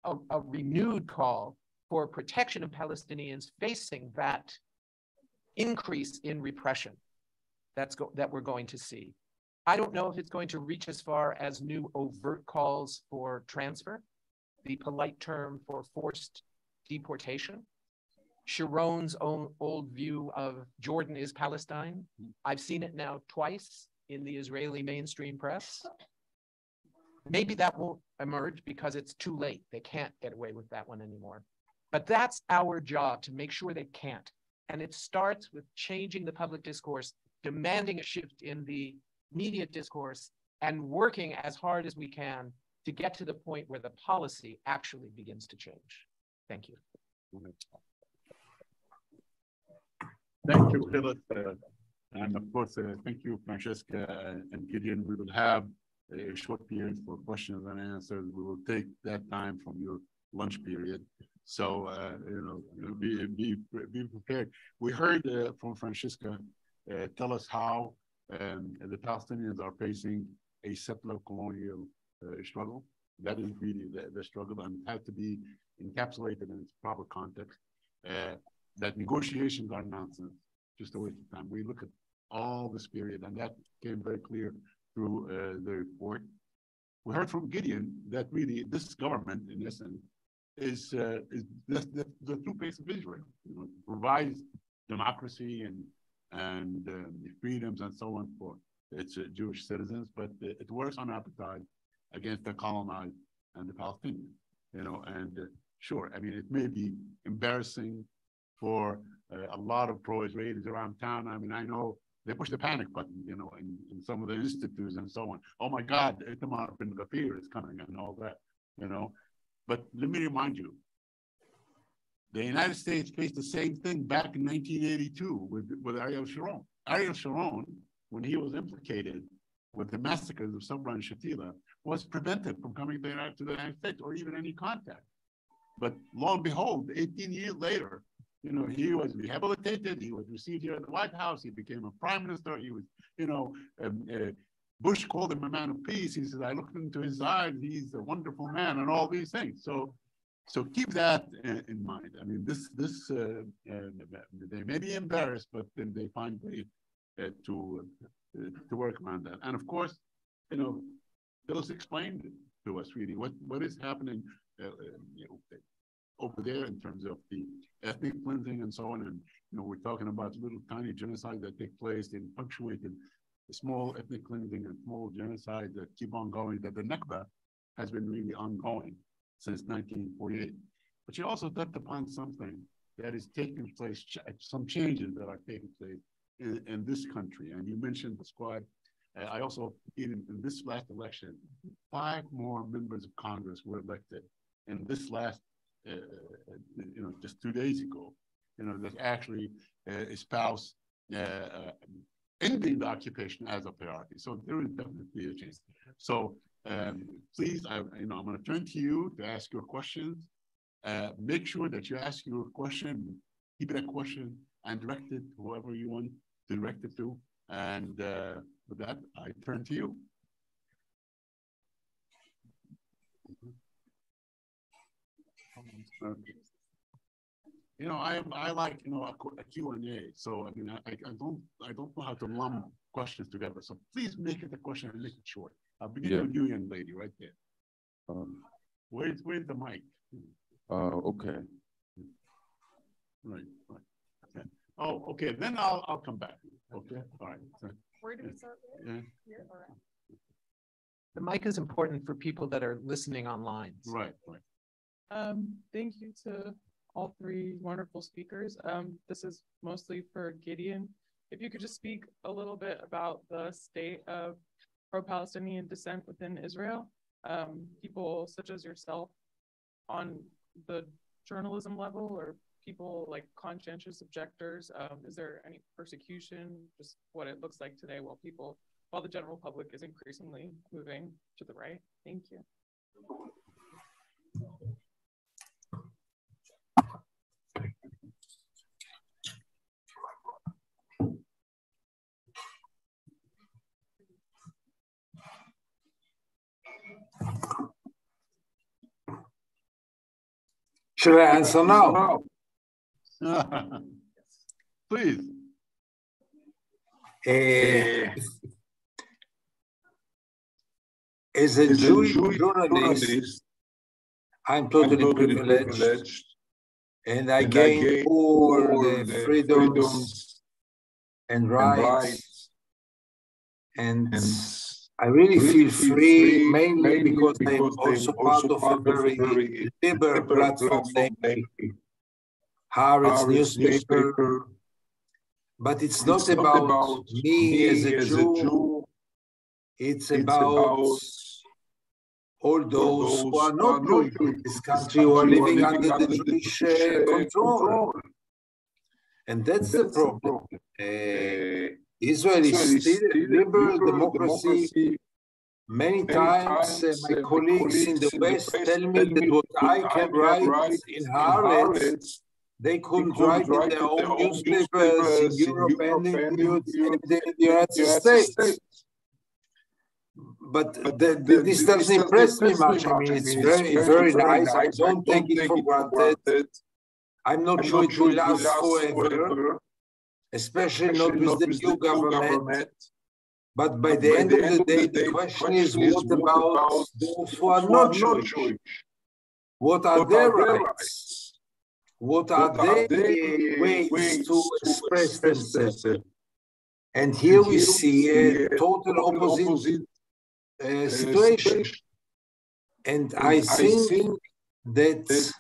a renewed call for protection of Palestinians facing that increase in repression that we're going to see. I don't know if it's going to reach as far as new overt calls for transfer, the polite term for forced deportation. Sharon's own old view of Jordan is Palestine. I've seen it now twice in the Israeli mainstream press. Maybe that won't emerge because it's too late. They can't get away with that one anymore. But that's our job, to make sure they can't. And it starts with changing the public discourse, demanding a shift in the media discourse, and working as hard as we can to get to the point where the policy actually begins to change. Thank you. Thank you, Philip. And of course, thank you, Francesca and Gideon. We will have a short period for questions and answers. We will take that time from your lunch period. So, be prepared. We heard from Francesca tell us how the Palestinians are facing a settler colonial struggle. That is really the struggle, and has to be encapsulated in its proper context. That negotiations are nonsense, just a waste of time. We look at all this period, and that came very clear through the report. We heard from Gideon that really this government, in essence, is the true face of Israel. It provides democracy and freedoms and so on for its Jewish citizens, but it works on appetite against the colonized and the Palestinians. Sure, I mean, it may be embarrassing for a lot of pro-Israelis around town. I mean, I know they push the panic button, in some of the institutes and so on. Oh my God, Itamar bin Gvir is coming and all that, But let me remind you, the United States faced the same thing back in 1982 with Ariel Sharon. Ariel Sharon, when he was implicated with the massacres of Sabra and Shatila was prevented from coming to the United States or even any contact. But lo and behold, 18 years later, he was rehabilitated. He was received here at the White House. He became a prime minister. He was, Bush called him a man of peace. He says, I looked into his eyes. He's a wonderful man and all these things. So keep that in mind. I mean, they may be embarrassed, but then they find a way to work around that. And of course, Phyllis explained to us really what is happening over there in terms of the ethnic cleansing and so on. And, we're talking about little tiny genocides that take place in punctuated small ethnic cleansing and small genocides that keep on going, that the Nakba has been really ongoing since 1948. But she also touched upon something that is taking place, some changes that are taking place in this country. And you mentioned the squad. I also, in this last election, 5 more members of Congress were elected in this last, just 2 days ago, that actually espouse ending the occupation as a priority. So there is definitely a change. So please, I'm going to turn to you to ask your questions. Make sure that you ask your question, keep that question and direct it to whoever you want to direct it to. And with that, I turn to you. I like a Q&A. So I mean, I don't know how to lump questions together. So please make it a question and make it short. I'll begin with you, young lady, right there. Where's the mic? Okay. Right. Okay. Oh, okay. Then I'll come back. Okay. All right. So, where do we start with? Yeah. Here or out? The mic is important for people that are listening online. Right. Thank you to all 3 wonderful speakers. This is mostly for Gideon. If you could just speak a little bit about the state of pro-Palestinian dissent within Israel, people such as yourself on the journalism level, or people like conscientious objectors, is there any persecution, just what it looks like today while the general public is increasingly moving to the right? Thank you. Should I answer now? Please. As a Jewish journalist, I'm totally privileged, and I gain all the freedoms and rights, and I really feel free, mainly because I'm also part of a very liberal platform named Haaretz newspaper. But it's not about me as a Jew. It's about all those who are not Jewish in this country, who are living under the Jewish control. And that's the problem. Israel is still a liberal democracy. Many times my colleagues in the West tell me that what I can write in Haaretz, they couldn't write in their own newspapers in Europe and in the United States. But this doesn't impress me much. I mean, it's very, very nice. I don't take it for granted. I'm not sure it will last forever, especially not with the new government. But by the end of the day, the question is, what about those who are not Jewish? What are their rights? What are their ways to express themselves? And here we see a total opposite situation. And I think that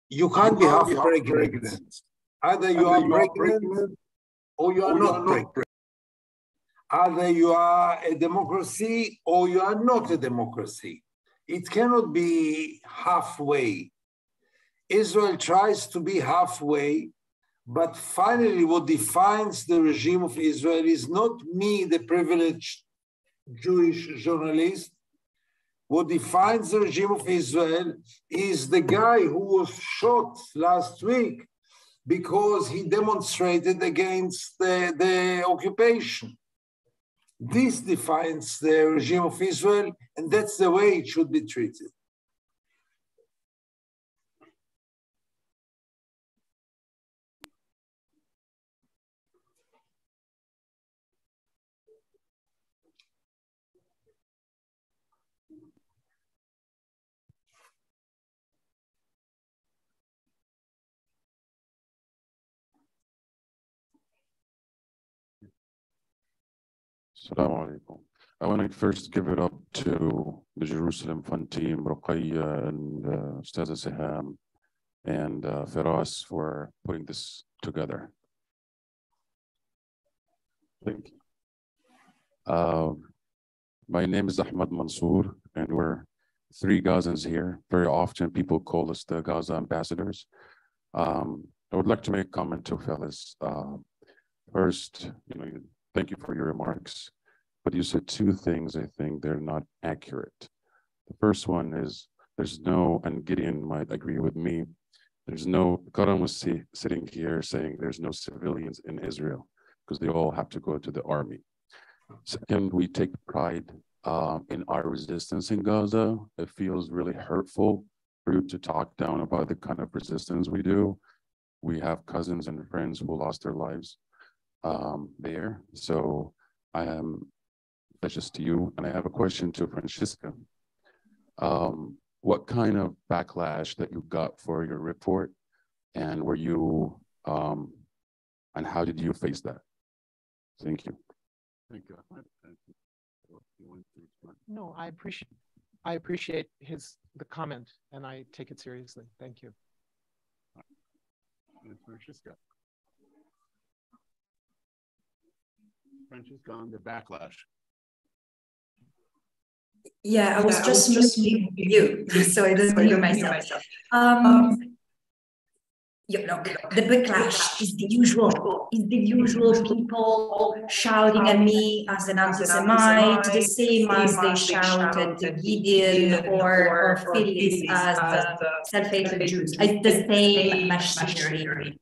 you can't be half pregnant. Either you are pregnant or you are not pregnant. Either you are a democracy or you are not a democracy. It cannot be halfway. Israel tries to be halfway, but finally what defines the regime of Israel is not me, the privileged Jewish journalist, what defines the regime of Israel is the guy who was shot last week because he demonstrated against the occupation. This defines the regime of Israel, and that's the way it should be treated. Assalamu alaikum. I want to first give it up to the Jerusalem Fund team, Ruqayya and Ustaza Siham and Firas for putting this together. Thank you. My name is Ahmad Mansour, and we're 3 Gazans here. Very often people call us the Gaza ambassadors. I would like to make a comment to fellas. First, thank you for your remarks, but you said 2 things, I think they're not accurate. The first one is there's no, and Gideon might agree with me, there's no, Karam was sitting here saying there's no civilians in Israel because they all have to go to the army. Second, we take pride in our resistance in Gaza. It feels really hurtful for you to talk down about the kind of resistance we do. We have cousins and friends who lost their lives there. So that's just to you. And I have a question to Francisca. What kind of backlash that you got for your report, and were you, and how did you face that? Thank you. Thank you. No, I appreciate the comment, and I take it seriously. Thank you. Francisca. Francisca on the backlash. Yeah, I was just muting you, so I didn't hear myself. The backlash is the usual people shouting at me as an anti-Semite, the same as they shout at Gideon or Phyllis as self-hatred Jews. It's the same machinery.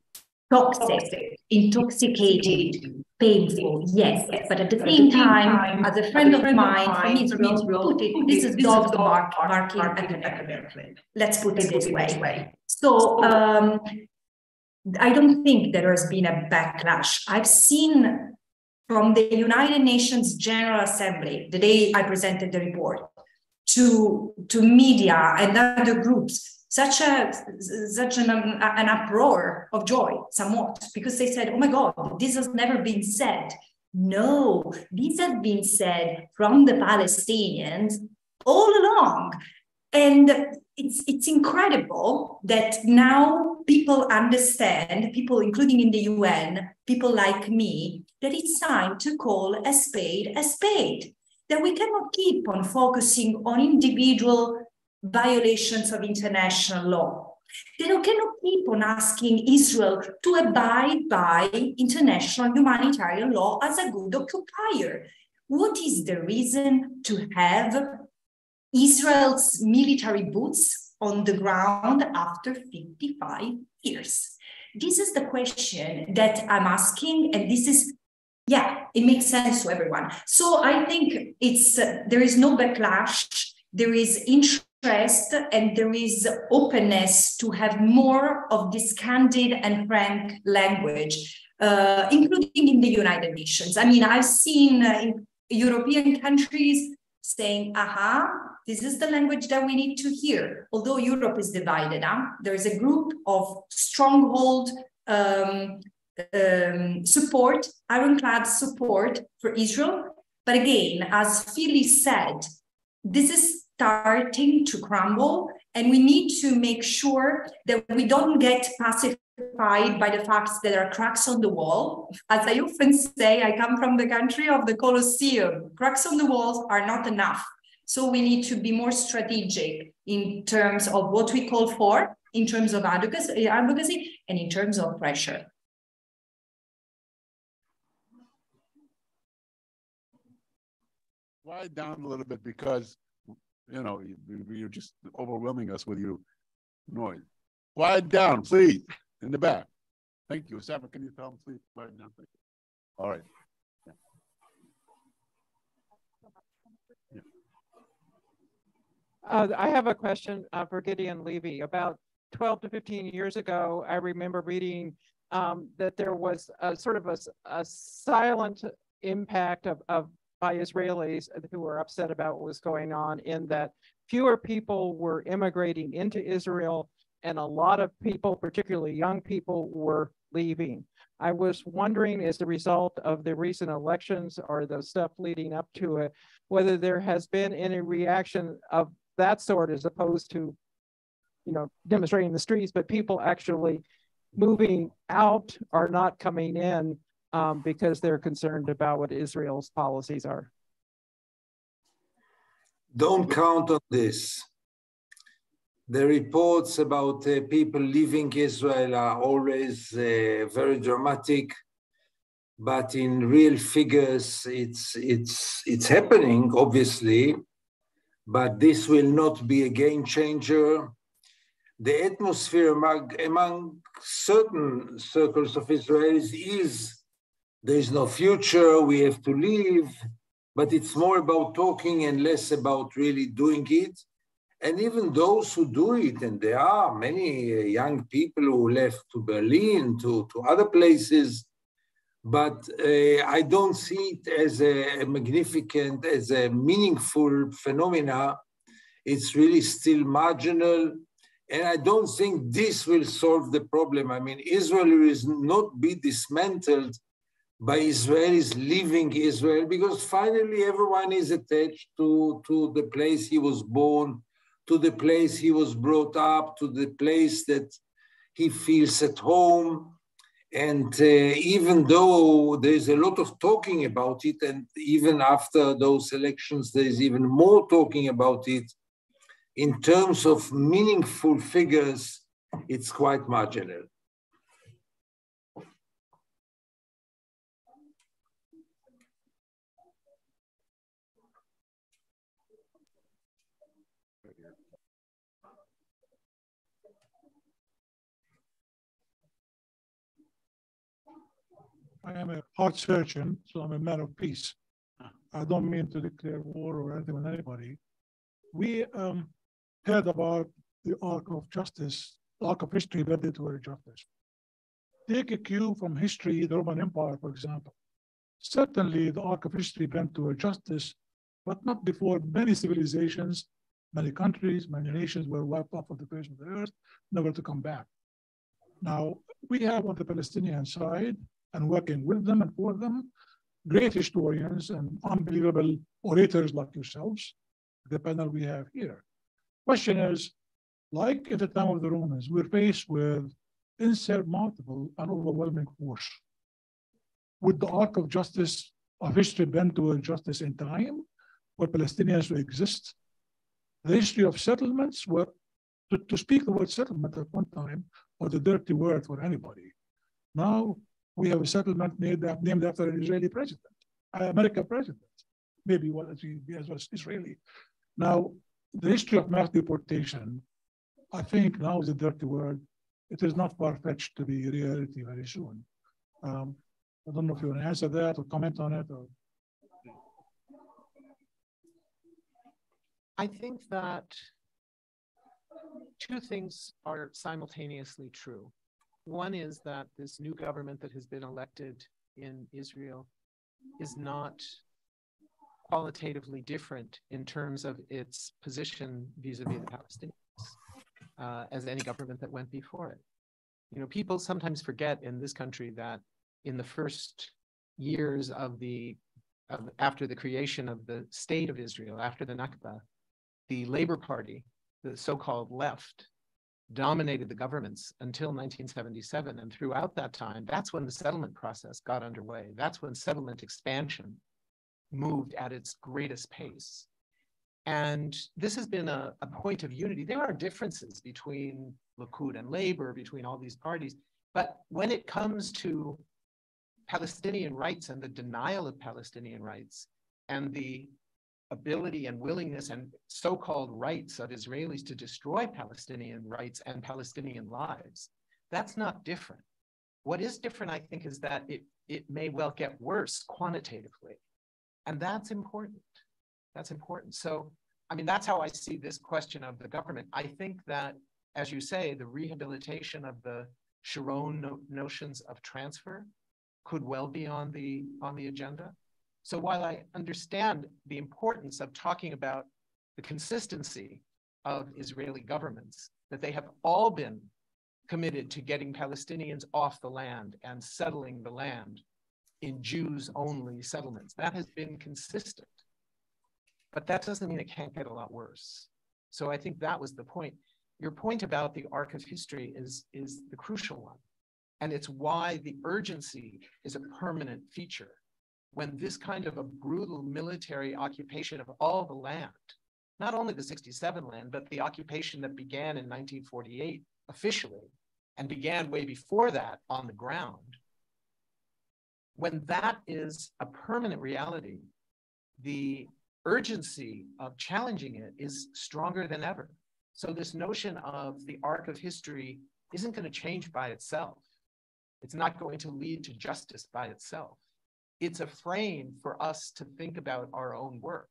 Toxic, intoxicating, painful, yes, but at the same time, as a friend of mine from Israel put it, this is dogs barking academically. Let's put it this way. So I don't think there has been a backlash. I've seen from the United Nations General Assembly, the day I presented the report, to media and other groups, such an uproar of joy, somewhat, because they said, oh my God, this has never been said. No, this has been said from the Palestinians all along. And it's incredible that now people understand, people including in the UN, people like me, that it's time to call a spade, that we cannot keep on focusing on individual violations of international law. They cannot keep on asking Israel to abide by international humanitarian law as a good occupier. What is the reason to have Israel's military boots on the ground after 55 years? This is the question that I'm asking, and this is, it makes sense to everyone. So I think there is no backlash, there is interest, and there is openness to have more of this candid and frank language, including in the United Nations. I mean, I've seen in European countries saying, this is the language that we need to hear. Although Europe is divided, there is a group of stronghold support, ironclad support for Israel. But again, as Phyllis said, this is starting to crumble, and we need to make sure that we don't get pacified by the fact that there are cracks on the wall. As I often say, I come from the country of the Colosseum. Cracks on the walls are not enough. So we need to be more strategic in terms of what we call for, in terms of advocacy and in terms of pressure. quiet down a little bit because, you know, you're just overwhelming us with your noise. Quiet down, please, in the back. Thank you. Safa, can you tell them, please, quiet down? Thank you. All right. I have a question for Gideon Levy. About 12 to 15 years ago, I remember reading that there was a sort of a silent impact by Israelis who were upset about what was going on, in that fewer people were immigrating into Israel and a lot of people, particularly young people, were leaving. I was wondering, as a result of the recent elections or the stuff leading up to it, whether there has been any reaction of that sort, as opposed to, you know, demonstrating in the streets, but people actually moving out or not coming in because they're concerned about what Israel's policies are. Don't count on this. The reports about people leaving Israel are always very dramatic, but in real figures, it's happening, obviously, but this will not be a game changer. The atmosphere among certain circles of Israelis is there is no future, we have to leave, but it's more about talking and less about really doing it. And even those who do it, and there are many young people who left to Berlin, to other places, but I don't see it as a magnificent, as a meaningful phenomena. It's really still marginal. And I don't think this will solve the problem. I mean, Israel will not be dismantled by Israelis leaving Israel, because finally everyone is attached to the place he was born, to the place he was brought up, to the place that he feels at home. And even though there's a lot of talking about it, and even after those elections, there's even more talking about it, in terms of meaningful figures, it's quite marginal. I am a heart surgeon, so I'm a man of peace. I don't mean to declare war or anything with anybody. We heard about the arc of justice, the arc of history led toward justice. Take a cue from history, the Roman Empire, for example. Certainly, the arc of history bent toward justice, but not before many civilizations, many countries, many nations were wiped off of the face of the earth, never to come back. Now, we have on the Palestinian side, and working with them and for them, great historians and unbelievable orators like yourselves, the panel we have here. Question is, like at the time of the Romans, we're faced with insurmountable and overwhelming force. Would the arc of justice of history bend toward justice in time for Palestinians to exist? The history of settlements were, to speak the word settlement at one time, was a dirty word for anybody. Now, we have a settlement named after an Israeli president, an American president, maybe well as well as Israeli. Now, the history of mass deportation, I think now is a dirty word. It is not far-fetched to be reality very soon. I don't know if you want to answer that or comment on it. Or... I think that two things are simultaneously true. One is that this new government that has been elected in Israel is not qualitatively different in terms of its position vis-a-vis the Palestinians as any government that went before it. You know, people sometimes forget in this country that in the first years of after the creation of the state of Israel, after the Nakba, the Labor Party, the so-called left, dominated the governments until 1977. And throughout that time, that's when the settlement process got underway. That's when settlement expansion moved at its greatest pace. And this has been a point of unity. There are differences between Likud and Labor, between all these parties. But when it comes to Palestinian rights and the denial of Palestinian rights and the ability and willingness and so-called rights of Israelis to destroy Palestinian rights and Palestinian lives, that's not different. What is different, I think, is that it may well get worse quantitatively. And that's important. That's important. So, I mean, that's how I see this question of the government. I think that, as you say, the rehabilitation of the Sharon notions of transfer could well be on the agenda. So while I understand the importance of talking about the consistency of Israeli governments, that they have all been committed to getting Palestinians off the land and settling the land in Jews-only settlements, that has been consistent. But that doesn't mean it can't get a lot worse. So I think that was the point. Your point about the arc of history is the crucial one. And it's why the urgency is a permanent feature. When this kind of a brutal military occupation of all the land, not only the 67 land, but the occupation that began in 1948 officially, and began way before that on the ground, when that is a permanent reality, the urgency of challenging it is stronger than ever. So this notion of the arc of history isn't going to change by itself. It's not going to lead to justice by itself. It's a frame for us to think about our own work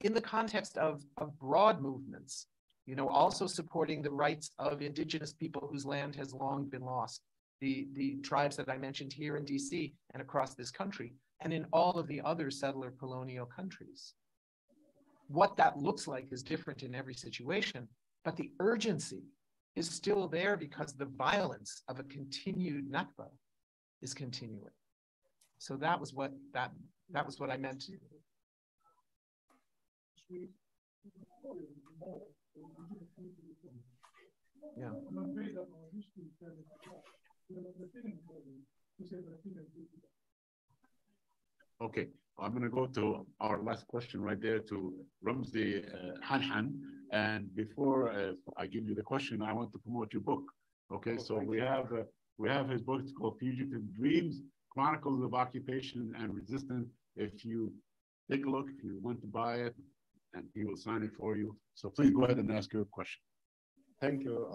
in the context of broad movements, you know, also supporting the rights of indigenous people whose land has long been lost, the tribes that I mentioned here in DC and across this country, and in all of the other settler colonial countries. What that looks like is different in every situation, but the urgency is still there because the violence of a continued Nakba is continuing. So that was what I meant. Yeah. Okay, I'm going to go to our last question right there to Ramzi Hanhan. And before I give you the question, I want to promote your book. Okay, so we have his book. It's called Fugitive Dreams: Chronicles of Occupation and Resistance. If you take a look, if you want to buy it, and he will sign it for you. So please go ahead and ask your question. Thank you.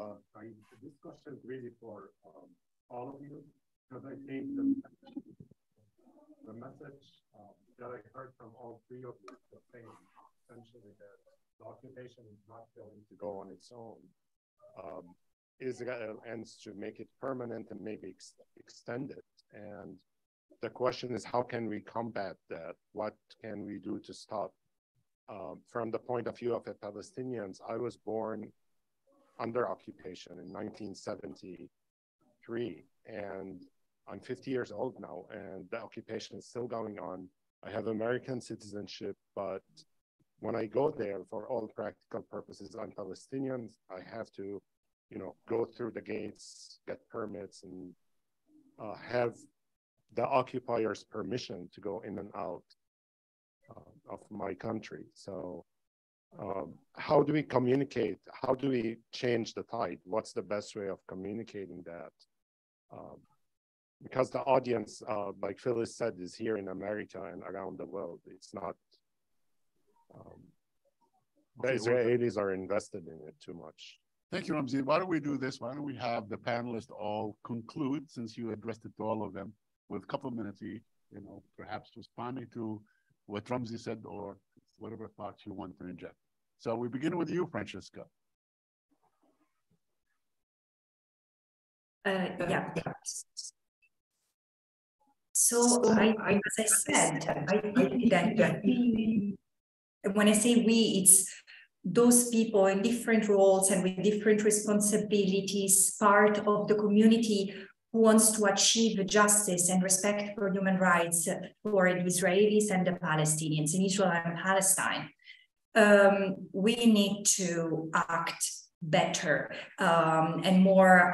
This question is really for all of you, because I think the message that I heard from all three of you was saying essentially that the occupation is not going to go on its own. And to make it permanent and maybe extend it. And the question is, how can we combat that? What can we do to stop? From the point of view of the Palestinians, I was born under occupation in 1973, and I'm 50 years old now, and the occupation is still going on. I have American citizenship, but when I go there, for all practical purposes, I'm Palestinian. I have to, you know, go through the gates, get permits, and have the occupier's permission to go in and out of my country. So how do we communicate? How do we change the tide? What's the best way of communicating that? Because the audience, like Phyllis said, is here in America and around the world. It's not, the Israelis are invested in it too much. Thank you, Ramzi. Why don't we do this? Why don't we have the panelists all conclude, since you addressed it to all of them, with a couple of minutes each, you know, perhaps responding to what Ramzi said or whatever thoughts you want to inject. So we begin with you, Francesca. Yeah. So as I said, I think that when I say we, it's those people in different roles and with different responsibilities, part of the community who wants to achieve justice and respect for human rights for the Israelis and the Palestinians in Israel and Palestine. We need to act better and more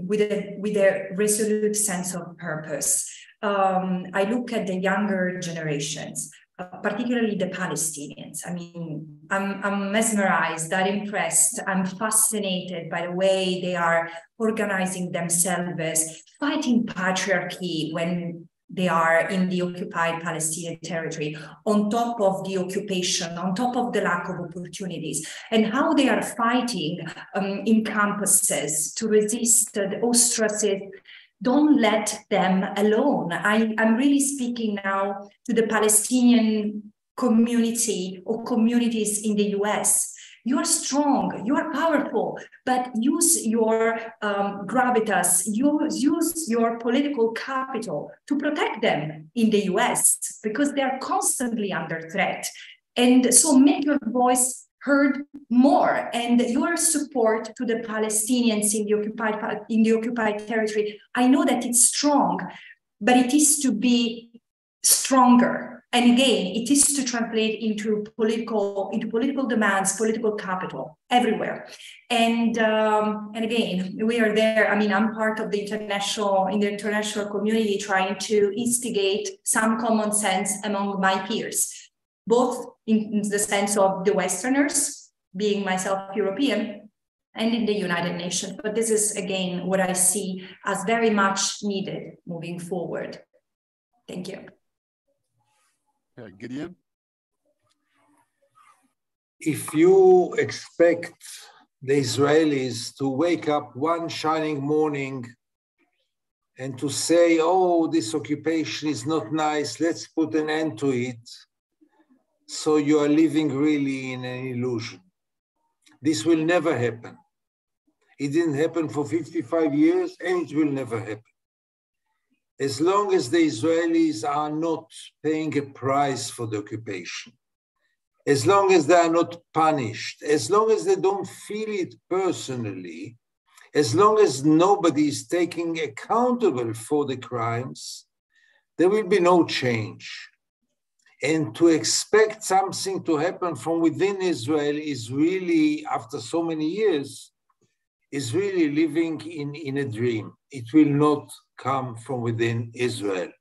with a resolute sense of purpose. I look at the younger generations, particularly the Palestinians. I mean, I'm mesmerized, I'm impressed, I'm fascinated by the way they are organizing themselves, fighting patriarchy when they are in the occupied Palestinian territory, on top of the occupation, on top of the lack of opportunities, and how they are fighting in campuses to resist the ostracism. Don't let them alone. I'm really speaking now to the Palestinian community or communities in the US. You are strong, you are powerful, but use your gravitas, use your political capital to protect them in the US, because they are constantly under threat. And so make your voice heard more, and your support to the Palestinians in the occupied territory. I know that it's strong, but it is to be stronger. And again, it is to translate into political demands, political capital everywhere. And again, we are there. I mean, I'm part of the international community, trying to instigate some common sense among my peers, both in the sense of the Westerners, being myself European, and in the United Nations. But this is, again, what I see as very much needed moving forward. Thank you. Gideon? If you expect the Israelis to wake up one shining morning and to say, oh, this occupation is not nice, let's put an end to it, so you are living really in an illusion. This will never happen. It didn't happen for 55 years, and it will never happen. As long as the Israelis are not paying a price for the occupation, as long as they are not punished, as long as they don't feel it personally, as long as nobody is taking accountable for the crimes, there will be no change. And to expect something to happen from within Israel is really, after so many years, is really living in a dream. It will not come from within Israel.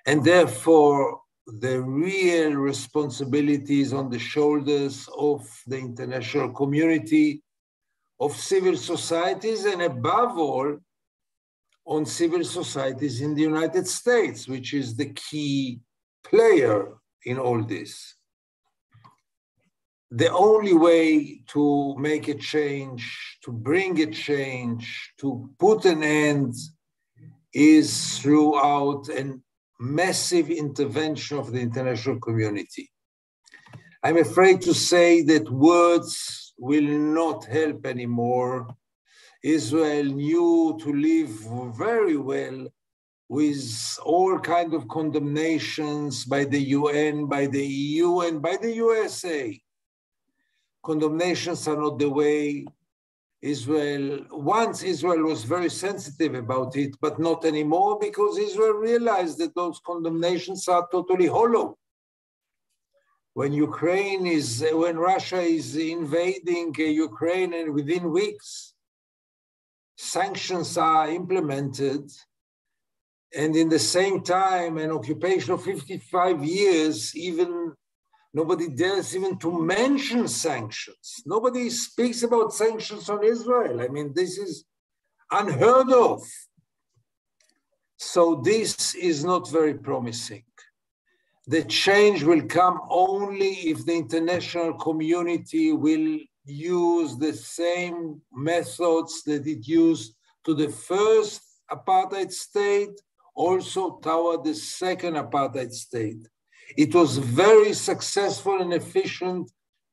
And therefore, the real responsibility is on the shoulders of the international community, of civil societies, and above all, on civil societies in the United States, which is the key player in all this. The only way to make a change, to bring a change, to put an end, is throughout a massive intervention of the international community. I'm afraid to say that words will not help anymore. Israel knew to live very well with all kinds of condemnations by the UN, by the EU, and by the USA. Condemnations are not the way. Once Israel was very sensitive about it, but not anymore, because Israel realized that those condemnations are totally hollow. When Russia is invading Ukraine, and within weeks, sanctions are implemented, and in the same time, an occupation of 55 years, nobody dares even to mention sanctions. Nobody speaks about sanctions on Israel. I mean, this is unheard of. So this is not very promising. The change will come only if the international community will use the same methods that it used to the first apartheid state, also toward the second apartheid state. It was very successful and efficient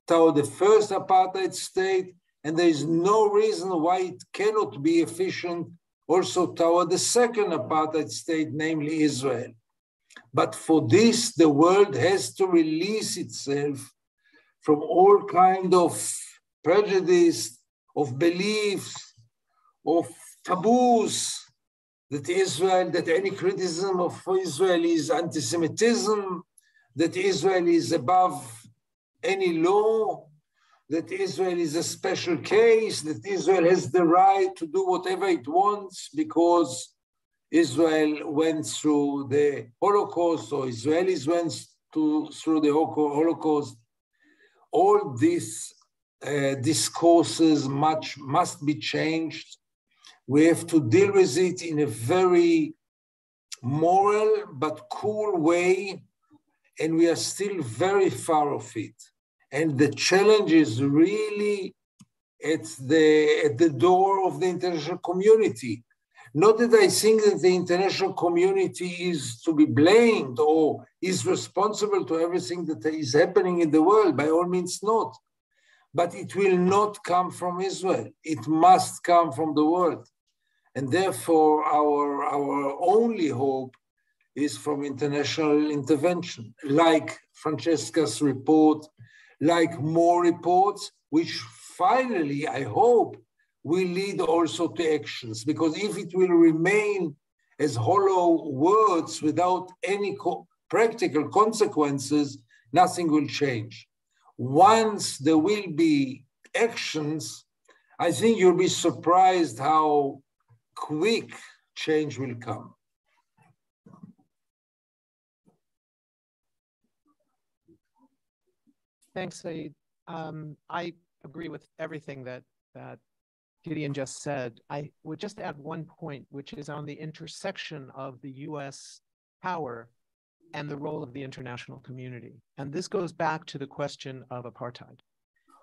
toward the first apartheid state, and there is no reason why it cannot be efficient also toward the second apartheid state, namely Israel. But for this, the world has to release itself from all kind of prejudice, of beliefs, of taboos, that any criticism of Israel is anti-Semitism, that Israel is above any law, that Israel is a special case, that Israel has the right to do whatever it wants because Israel went through the Holocaust, or Israelis went through the Holocaust. All these discourses must be changed. We have to deal with it in a very moral but cool way, and we are still very far off it. And the challenge is really at the door of the international community. Not that I think that the international community is to be blamed or is responsible to everything that is happening in the world, by all means not. But it will not come from Israel. It must come from the world. And therefore, our only hope is from international intervention, like Francesca's report, like more reports, which finally, I hope, will lead also to actions. Because if it will remain as hollow words without any practical consequences, nothing will change. Once there will be actions, I think you'll be surprised how quick change will come. Thanks, Saeed. I agree with everything that Gideon just said. I would just add one point, which is on the intersection of the US power and the role of the international community. And this goes back to the question of apartheid.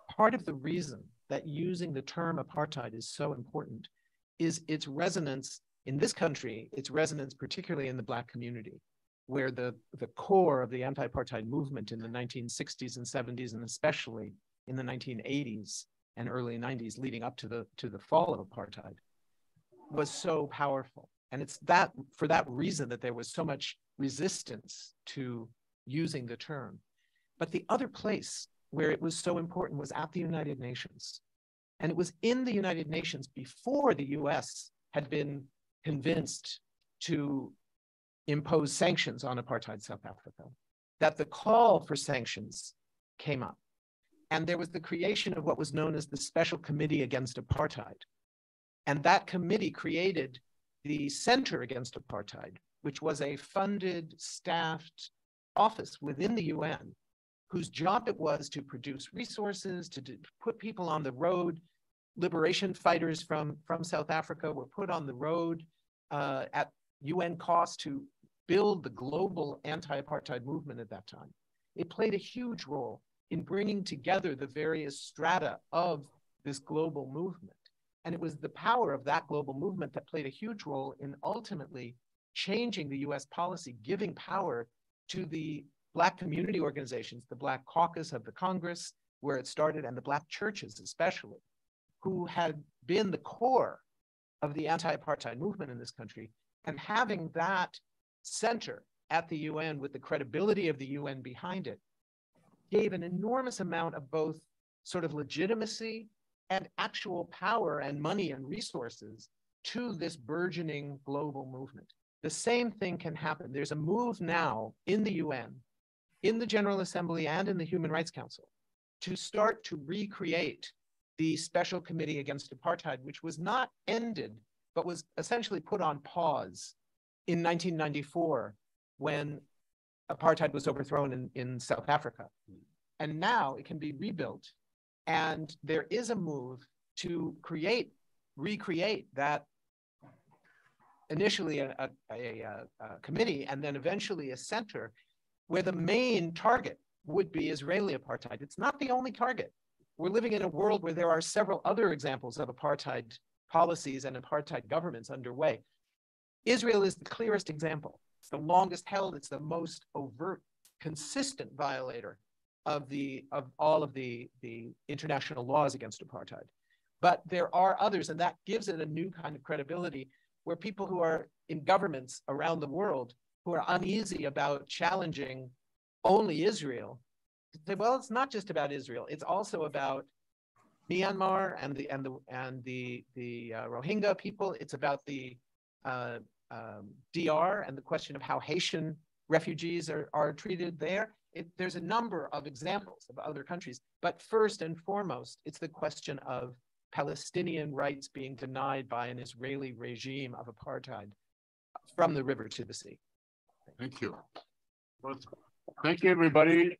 Part of the reason that using the term apartheid is so important is its resonance in this country, its resonance particularly in the Black community, where the core of the anti-apartheid movement in the 1960s and 70s, and especially in the 1980s and early 90s leading up to the fall of apartheid, was so powerful. And it's that for that reason that there was so much resistance to using the term. But the other place where it was so important was at the United Nations. And it was in the United Nations before the US had been convinced to impose sanctions on apartheid South Africa, that the call for sanctions came up. And there was the creation of what was known as the Special Committee Against Apartheid. And that committee created the Center Against Apartheid, which was a funded, staffed office within the UN, whose job it was to produce resources, to put people on the road. Liberation fighters from South Africa were put on the road at UN cost to build the global anti-apartheid movement at that time. It played a huge role in bringing together the various strata of this global movement. And it was the power of that global movement that played a huge role in ultimately changing the US policy, giving power to the Black community organizations, the Black Caucus of the Congress, where it started, and the Black churches especially, who had been the core of the anti-apartheid movement in this country. And having that center at the UN with the credibility of the UN behind it gave an enormous amount of both sort of legitimacy and actual power and money and resources to this burgeoning global movement. The same thing can happen. There's a move now in the UN, in the General Assembly and in the Human Rights Council to start to recreate the Special Committee Against Apartheid, which was not ended, but was essentially put on pause in 1994 when apartheid was overthrown in South Africa. And now it can be rebuilt. And there is a move to recreate that initially a committee and then eventually a center where the main target would be Israeli apartheid. It's not the only target. We're living in a world where there are several other examples of apartheid policies and apartheid governments underway. Israel is the clearest example. It's the longest held, it's the most overt, consistent violator of all of the international laws against apartheid. But there are others, and that gives it a new kind of credibility where people who are in governments around the world who are uneasy about challenging only Israel say, well, it's not just about Israel. It's also about Myanmar and the Rohingya people. It's about the DR and the question of how Haitian refugees are treated there. There's a number of examples of other countries, but first and foremost, it's the question of Palestinian rights being denied by an Israeli regime of apartheid from the river to the sea. Thank you. Well, thank you, everybody.